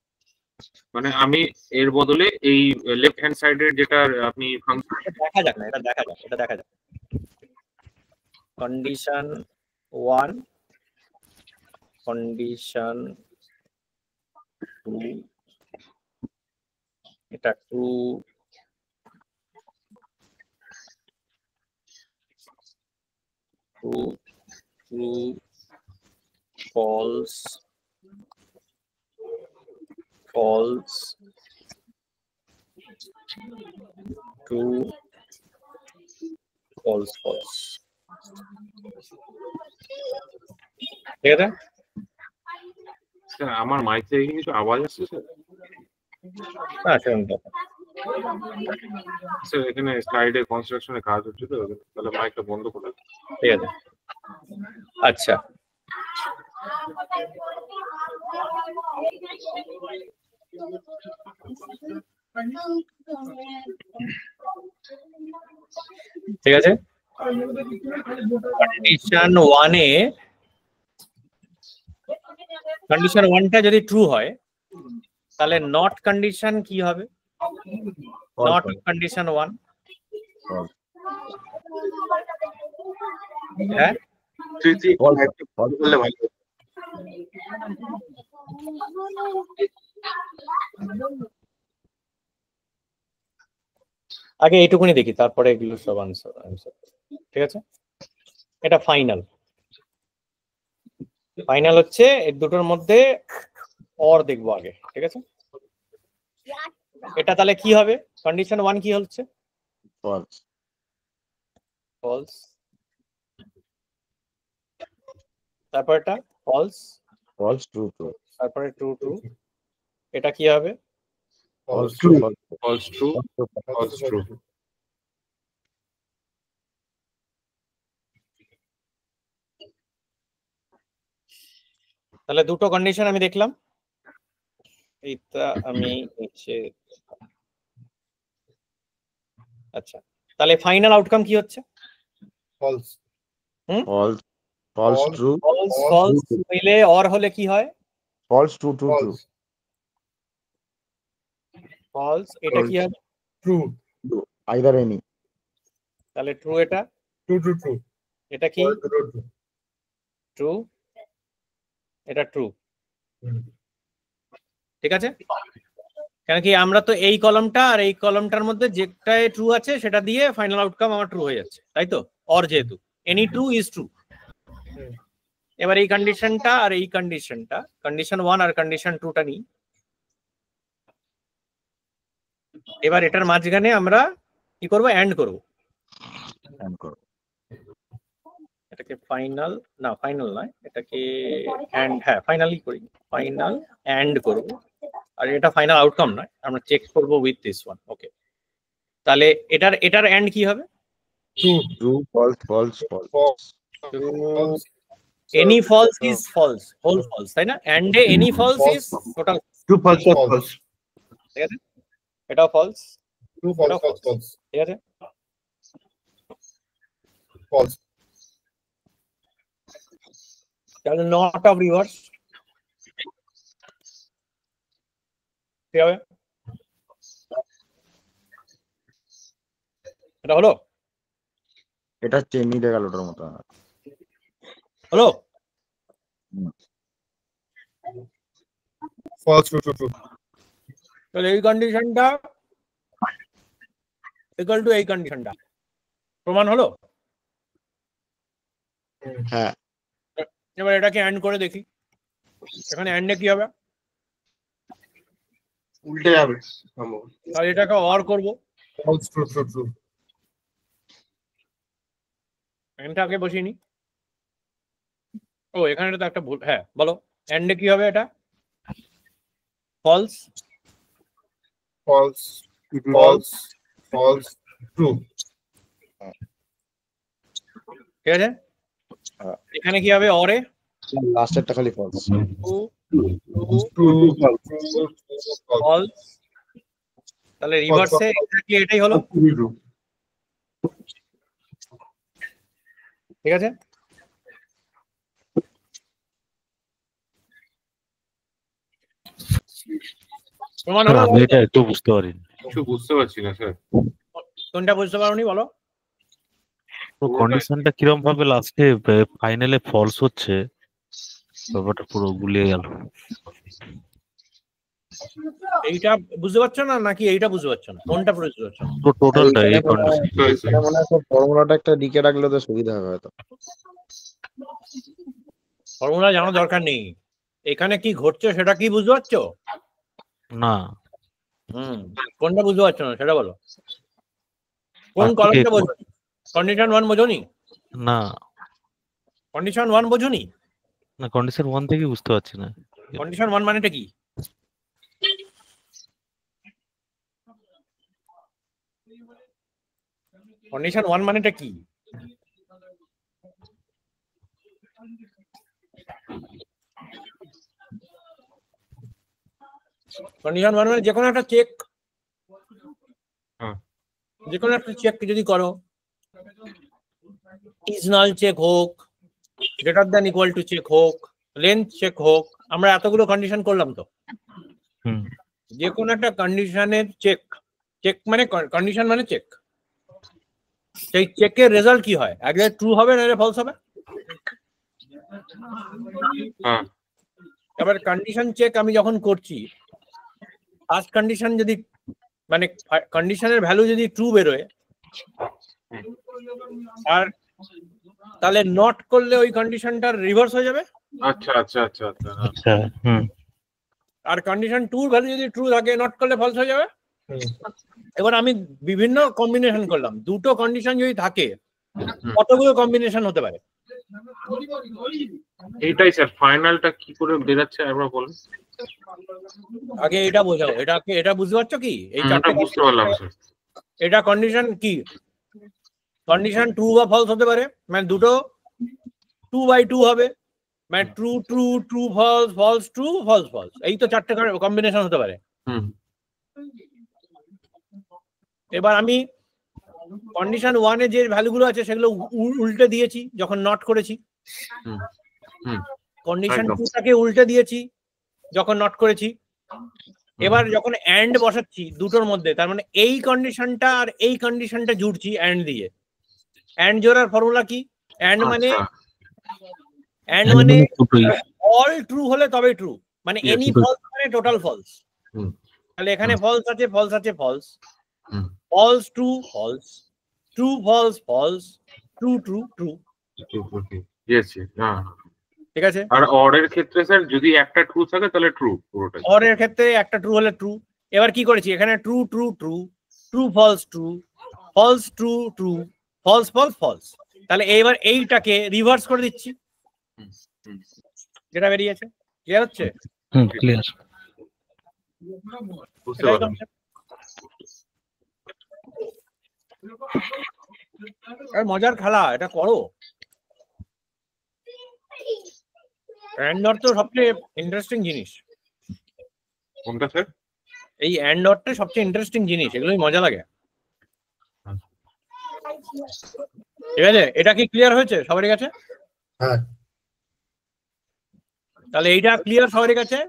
মানে আমি এর বদলে এই লেফট হ্যান্ড সাইডের যেটা আপনি ফাংশন দেখা যাক না, এটা দেখা যাক। কন্ডিশন 1 কন্ডিশন 2 এটা 2 true false true false ঠিক আছে স্যার আমার মাইক থেকে কিছু আওয়াজ আসছে স্যার? হ্যাঁ শুনতে স্যার এখানে সাইডে কনস্ট্রাকশনে কাজ হচ্ছে তো, তাহলে মাইকটা বন্ধ করে। ঠিক আছে আচ্ছা ঠিক আছে কন্ডিশন 1 এ কন্ডিশন 1টা যদি ট্রু হয় তাহলে নট কন্ডিশন কি হবে? নট কন্ডিশন 1 হ্যাঁ বললে ভালো। আগে এইটুকুনি দেখি তারপরে এগুলো সব আনসার। ঠিক আছে এটা ফাইনাল হচ্ছে এই দুটোর মধ্যে অর দেখবো আগে। ঠিক আছে এটা তাহলে কি হবে? কন্ডিশন 1 কি হচ্ছে? ফলস। তারপর এটা ফলস ট্রু তারপরে ট্রু এটা কি হবে? False true. তাহলে দুটো কন্ডিশন আমি দেখলাম, এইটা আমি নিচে। আচ্ছা তাহলে ফাইনাল আউটকাম কি হচ্ছে? ফলস ট্রু ফলস মিলে অর হলে কি হয়? ফলস ট্রু ফলস এটা কি হবে? True either any. তাহলে ট্রু এটা ট্রু এটা কি? ট্রু এটা ট্রু। ঠিক আছে কেন কি আমরা তো এই কলামটা আর এই কলামটার মধ্যে যেটাই ট্রু আছে সেটা দিয়ে ফাইনাল আউটকাম আমার ট্রু হয়ে যাচ্ছে, তাই তো? অর যেহেতু এনি ট্রু ইজ ট্রু। এবার এই কন্ডিশনটা আর এই কন্ডিশনটা, কন্ডিশন 1 আর কন্ডিশন 2টা নিই। এবার এটার মাঝখানে আমরা কি করব? এন্ড করব। এটাকে ফাইনাল না, ফাইনাল নয়, এটাকে এন্ড, হ্যাঁ ফাইনালি করি, ফাইনাল এন্ড করব। আর এটা ফাইনাল আউটকাম নয়, আমরা চেক করব উইথ দিস ওয়ান। ওকে তাহলে এটার এন্ড কি হবে? True false any false is false, whole false, তাই না? And a any false is total true false. ঠিক আছে এটাও ফলস, ট্রু ফলস ঠিক আছে ফলস। তাহলে নট অফ রিভার্স কি হবে? এটা হলো, এটা হচ্ছে মিলে গেল ওটার মতো হলো ফলস ট্রু। তাহলে এই কন্ডিশনটা ইকুয়াল টু এই কন্ডিশনটা প্রমাণ হলো। হ্যাঁ এবার এটাকে এন্ড করে দেখি, এখানে এন্ডে কি হবে? উল্টে যাবে। তাহলে এটাকে অর করব, ফলস ট্রু। এখানটাকে বসিয়ে নি, ও এখানে তো একটা ভুল, হ্যাঁ বলো এন্ডে কি হবে? এটা false false false false true. ঠিক আছে, এখানে কি হবে? অরে লাস্টেরটা খালি ফলস। ফলস, তাহলে রিভার্সে এক্স্যাক্টলি এটাই হলো। ঠিক আছে, প্রমাণ হলো? আমি এটা একটু বুঝতে পারিনি। কিছু বুঝতে পারছি না স্যার। কোনটা বুঝতে পারোনি বলো? তো কন্ডিশনটা কিরকম ভাবে লাস্টে ফাইনালে ফলস হচ্ছে, ব্যাপারটা পুরো গুলিয়ে গেল। এইটা বুঝতে পারছো না নাকি এইটা বুঝতে পারছো না? কোনটা বুঝতে পারছো না? তো টোটালটা এই কন্ডিশন এখানে মনে হয় ফর্মুলাটা একটা লিখে রাখলে তো সুবিধা হবে হয়তো। ফর্মুলা জানার দরকার নেই, এখানে কি ঘটছে সেটা কি বুঝতে পারছো? না। কোনটা বুঝতে পারছো না সেটা বলো। কোন কলামটা বোঝো? কন্ডিশন 1 বোঝোনি? না কন্ডিশন 1 বোঝোনি? না, কন্ডিশন 1 থেকে বুঝতে পারছি না। কন্ডিশন 1 মানেটা কি? কন্ডিশন 1 মানেটা কি? কন্ডিশন 1 মানে যে কোনো একটা চেক, যে কোনো একটা চেক যদি করো, ইজ নাল চেক হোক, greater than equal to check হোক, লেন্থ চেক হোক, আমরা এতগুলো কন্ডিশন করলাম তো। যে কোনো একটা কন্ডিশনের চেক, চেক মানে কন্ডিশন মানে চেক, সেই চেকের রেজাল্ট কি হয়? আগে ট্রু হবে না ফলস হবে। এবার কন্ডিশন চেক আমি যখন করছি, ফার্স্ট কন্ডিশন যদি মানে কন্ডিশনের ভ্যালু যদি ট্রু বেরোয়, আর তাহলে নট করলে ওই কন্ডিশনটার রিভার্স হয়ে যাবে। আচ্ছা আচ্ছা আচ্ছা আচ্ছা আচ্ছা। আর কন্ডিশন 2 ভ্যালু যদি ট্রু থাকে, নট করলে ফলস হয়ে যাবে। এবার আমি বিভিন্ন কম্বিনেশন করলাম, দুটো কন্ডিশন যদি থাকে কতগুলো কম্বিনেশন হতে পারে? এইটাই স্যার, ফাইনালটা কি করে বেরাচ্ছে একবার বলুন। আগে এটা বোঝাও, এটা বুঝতে পারছো কি? এই চারটে বুঝতে পারলাম স্যার। এটা কন্ডিশন কি? কন্ডিশন ট্রু বা ফলস হতে পারে, মানে দুটো 2/2 হবে, মানে true true true false false true false false, এই তো চারটে কম্বিনেশন হতে পারে। এবার আমি কন্ডিশন 1 এ যে ভ্যালুগুলো আছে সেগুলো উল্টে দিয়েছি যখন নট করেছি, কন্ডিশন 2 টাকে উল্টে দিয়েছি যখন নট করেছি। এবার যখন এন্ড বসাচ্ছি দুটোর মধ্যে, তার মানে এই কন্ডিশনটা আর এই কন্ডিশনটা জুড়ছি এন্ড দিয়ে। এন্ড জোড়ার ফর্মুলা কি? এন্ড মানে অল ট্রু হলে তবে ট্রু, মানে এনি ফলস মানে টোটাল ফলস। তাহলে এখানে ফলস আছে ফলস আছে false, false true false, true false false, true true true. ঠিক আছে। আর অর এর ক্ষেত্রে স্যার যদি একটা ট্রু থাকে তাহলে ট্রু পুরোটাই। অর এর ক্ষেত্রে একটা ট্রু হলে ট্রু। এবার কি করেছি এখানে? True true true, true false true, false true true, false false false. তাহলে এবার এইটাকে রিভার্স করে দিচ্ছি, যেটা বেরিয়েছে। ক্লিয়ার হচ্ছে? ক্লিয়ার। বুঝতে পারলাম। মজার খেলা, এটা করো। অ্যান্ড অর তো সবচেয়ে ইন্টারেস্টিং জিনিস। কোনটা স্যার? এই অ্যান্ড অরটা সবচেয়ে ইন্টারেস্টিং জিনিস, এগুলোই মজা লাগে। ঠিক আছে, এটা কি ক্লিয়ার হয়েছে সবার কাছে? হ্যাঁ। তাহলে এইটা ক্লিয়ার সবার কাছে?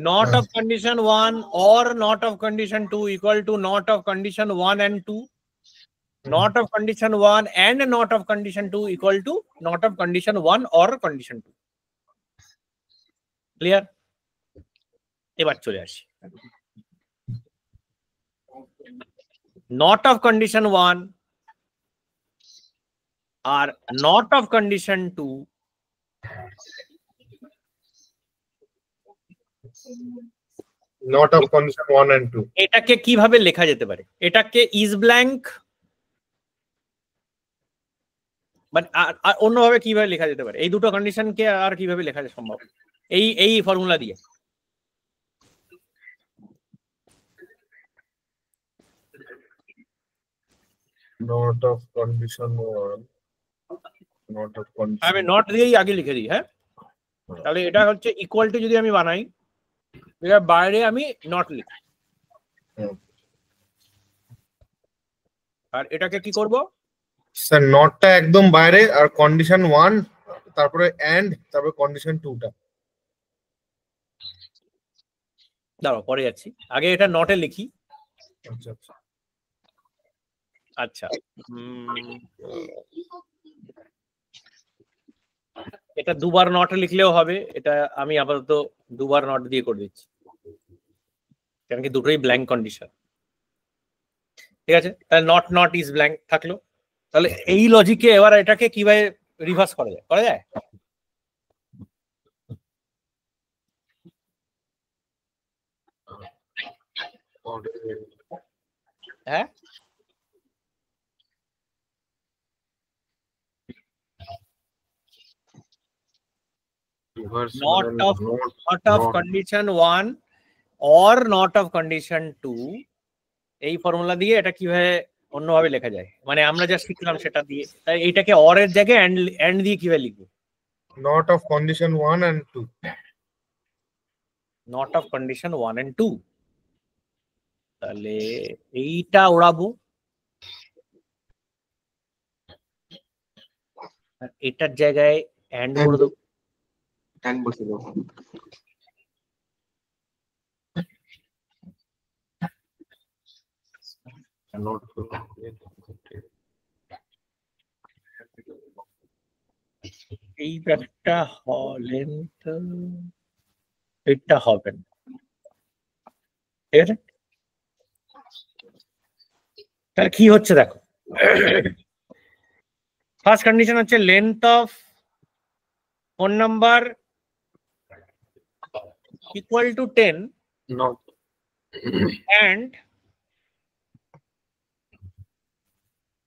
Not of condition 1 or not of condition 2 equal to not of condition 1 and 2. Not of condition 1 and not of condition 2 equal to not of condition 1 or condition 2. Clear? এবার চলে আসি। Not of condition 1 R not of condition 2 not of condition 1 and 2 এটাকে কিভাবে লেখা যেতে পারে? এটাকে is blank বাট আর অন্যভাবে কিভাবে লেখা যেতে পারে? এই দুটো কন্ডিশনকে আর কিভাবে লেখা যায় সম্ভব এই ফর্মুলা দিয়ে? Not of condition 1, not of condition আমি নট দিয়েই আগে লিখে দিই। হ্যাঁ, তাহলে এটা হচ্ছে ইকুয়াল টু যদি আমি বানাই, এটা বাইরে আমি নট লিখি, আর এটাকে কি করব? স্যার নটটা একদম বাইরে, আর কন্ডিশন 1 তারপরে এন্ড তারপরে কন্ডিশন 2টা। দাঁড়াও পরে যাচ্ছি, আগে এটা নটে লিখি। আচ্ছা আচ্ছা আচ্ছা, এটা দুবার নট লিখলেও হবে, এটা আমি আপাতত দুবার নট দিয়ে করে দিচ্ছি, কারণ কি দুটোই ব্ল্যাঙ্ক কন্ডিশন। ঠিক আছে, তাহলে নট নট ইজ ব্ল্যাঙ্ক থাকলো। তাহলে এই লজিকে এবার এটাকে কিভাবে রিভার্স করা যায়? হ্যাঁ, not of condition 1 or not of condition 2, এই ফর্মুলা দিয়ে এটা কিভাবে অন্যভাবে লেখা যায়, মানে আমরা যা শিখলাম সেটা দিয়ে। তাই এইটাকে অর এর জায়গায় এন্ড দিয়ে কিভাবে লিখবো? Not of condition 1 and 2, not of condition 1 and 2। তাহলে এইটা ওড়াবো, আর এটার জায়গায় এন্ড করে দেবো। এই ব্যাপারটা হলেন তো এটা হবে না, ঠিক আছে? তাহলে কি হচ্ছে দেখো, ফার্স্ট কন্ডিশন হচ্ছে length of phone number equal to 10 and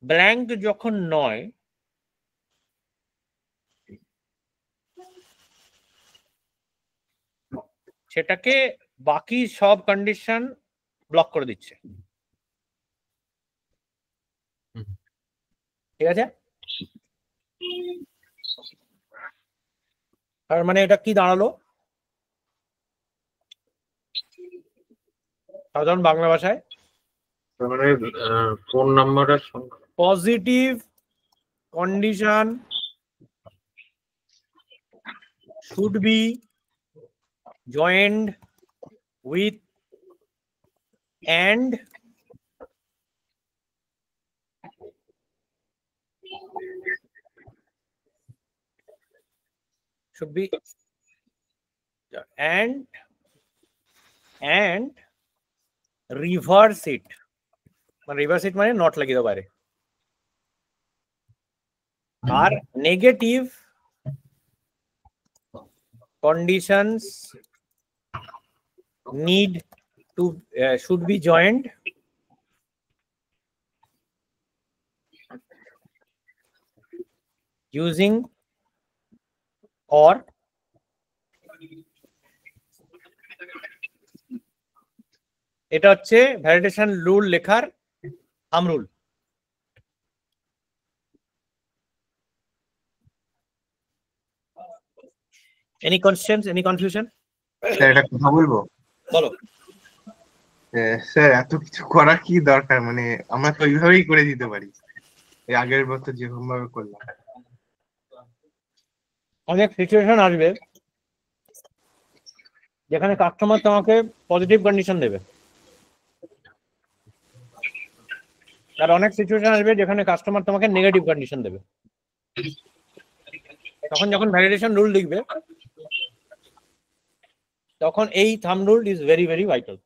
blank যখন নয়, সেটাকে বাকি সব কন্ডিশন ব্লক করে দিচ্ছে। ঠিক আছে, তার মানে এটা কি দাঁড়ালো সাধারণ বাংলা ভাষায়? মানে ফোন নাম্বারের সংখ্যা, positive condition should be joined with and should be and reverse it, মানে reverse it মানে নট লাগিয়ে দাও বাইরে। আর negative conditions should be joined using or এটা হচ্ছে ভ্যালিডেশন রুল লেখার thumb rule. Any questions, any confusion? Sir একটা কথা বলবো? বলো। স্যার এত কিছু করার কি দরকার, মানে আমরা তো এইভাবেই করে দিতে পারি, এই আগের বছর যেরকম ভাবে করলাম। অনেক সিচুয়েশন আসবে যেখানে কাস্টমার তোমাকে পজিটিভ কন্ডিশন দেবে, আর অনেক সিচুয়েশন আসবে যেখানে কাস্টমার তোমাকে নেগেটিভ কন্ডিশন দেবে। তখন যখন ভ্যালিডেশন রুল লিখবে তখন এই thumb rule is very very vital.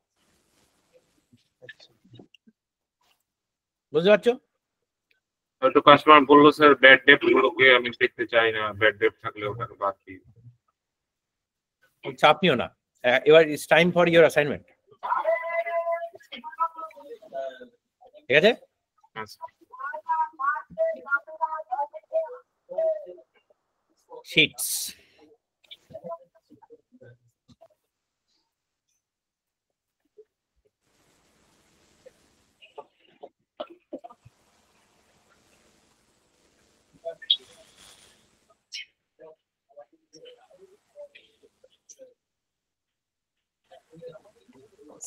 বুঝতে পারছো? হয়তো কাস্টমার বললো স্যার ব্যাড ডেট গুলোকে আমি দেখতে চাই না, ব্যাড ডেট থাকলে ওটাকে বাদ দিই। চাপ নিও না, এবার it's time for your assignment. ঠিক আছে, sheets.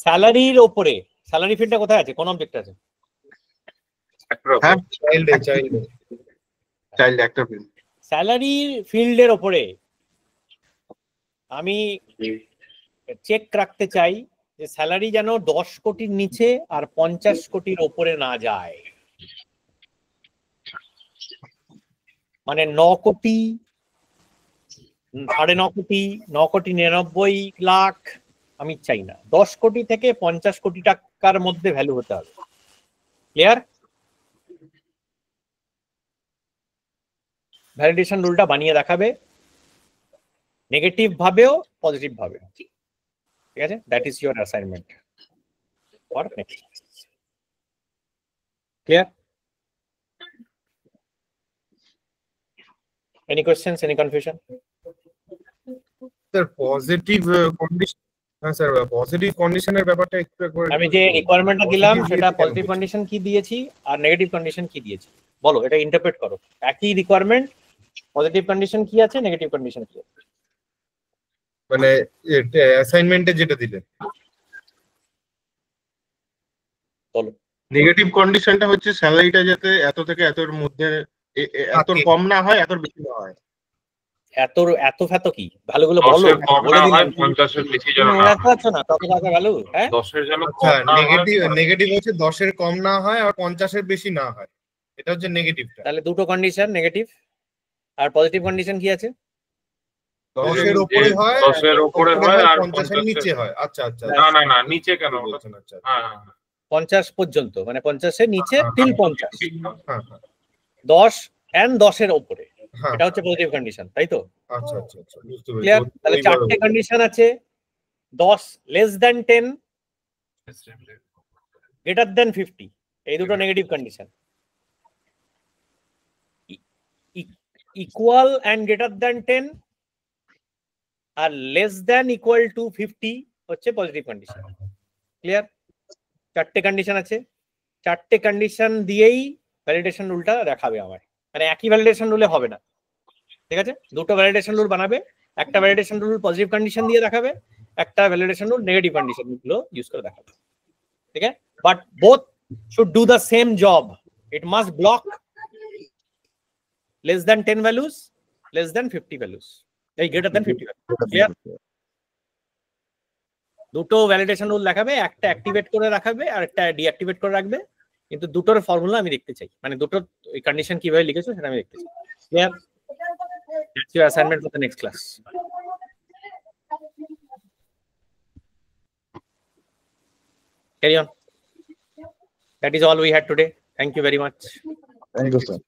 স্যালারির ওপরে স্যালারি ফিল্ডটা কোথায় আছে? কোন অবজেক্ট আছে? স্যালারি ফিল্ডের ওপরে আমি চেক রাখতে চাই যে স্যালারি যেন 10 কোটির নিচে আর 50 কোটির ওপরে না যায়। মানে 9 কোটি, 9.5 কোটি, 9 কোটি 99 লাখ আমি চাই না। 10 কোটি থেকে 50 কোটি টাকার মধ্যে ভ্যালু হতে হবে। ক্লিয়ার? ভ্যালিডেশন রুলটা বানিয়ে দেখাবে নেগেটিভ ভাবেও পজিটিভ ভাবে। ঠিক আছে? That is your assignment for next. Clear? Any questions? Any confusion? Sir, positive condition. হ্যাঁ স্যার, পজিটিভ কন্ডিশনের ব্যাপারটা একটু একবার আমি যে রিকোয়ারমেন্টটা দিলাম সেটা পজিটিভ কন্ডিশন কি দিয়েছি আর নেগেটিভ কন্ডিশন কি দিয়েছি বলো, এটা ইন্টারপ্রেট করো। একই রিকোয়ারমেন্ট, পজিটিভ কন্ডিশন কি আছে, নেগেটিভ কন্ডিশন কি আছে? মানে অ্যাসাইনমেন্টে যেটা দিলেন বলো। নেগেটিভ কন্ডিশনটা হচ্ছে স্যালারিটা যাতে এত থেকে এতর মধ্যে, এত কম না হয়, এত বেশি না হয়। এত ফেত কি ভালোগুলো বলো। বলে দিলাম 50 এর বেশি যেন না হয় না, কত টাকা ভ্যালু? হ্যাঁ 10 এর যেন আচ্ছা, নেগেটিভ হচ্ছে 10 এর কম না হয় আর 50 এর বেশি না হয়, এটা হচ্ছে নেগেটিভটা। তাহলে দুটো কন্ডিশন নেগেটিভ। আর পজিটিভ কন্ডিশন কি আছে? 10 এর উপরে হয়, 10 এর উপরে হয় আর 50 এর নিচে হয়। আচ্ছা আচ্ছা, না নিচে কেন বলছেন? আচ্ছা, হ্যাঁ 50 পর্যন্ত, মানে 50 এর নিচে টিল 50। হ্যাঁ 10 and 10 এর উপরে, এটা হচ্ছে পজিটিভ কন্ডিশন, তাই তো? আচ্ছা আচ্ছা আচ্ছা, বুঝতে পেরেছি। ক্লিয়ার? তাহলে চারটে কন্ডিশন আছে। 10 less than 10, greater than 50, এই দুটো negative condition. Equal and greater than 10 আর less than equal to 50 হচ্ছে পজিটিভ কন্ডিশন। ক্লিয়ার? চারটে কন্ডিশন আছে, চারটে কন্ডিশন দিয়েই ভ্যালিডেশন রুলটা দেখাবে আমার। মানে একই ভ্যালিডেশন রুলে হবে না, ঠিক আছে? দুটো ভ্যালিডেশন রুল বানাবে, একটা ভ্যালিডেশন রুল পজিটিভ কন্ডিশন দিয়ে দেখাবে, একটা ভ্যালিডেশন রুল নেগেটিভ কন্ডিশন গুলো ইউজ করে দেখাবে। ঠিক আছে? But both should do the same job. It must block less than 10 values, less than 50 values, এই greater than 50 values. Clear? দুটো ভ্যালিডেশন রুল দেখাবে, একটা অ্যাক্টিভেট করে রাখবে আর একটা ডিঅ্যাক্টিভেট করে রাখবে, কিন্তু দুটোর ফর্মুলা আমি দেখতে চাই, মানে দুটোর কন্ডিশন কিভাবে লিখেছো সেটা আমি দেখতে চাই। Clear? That's your assignment for the next class. Carry on. That is all we had today. Thank you very much. Thank you, sir.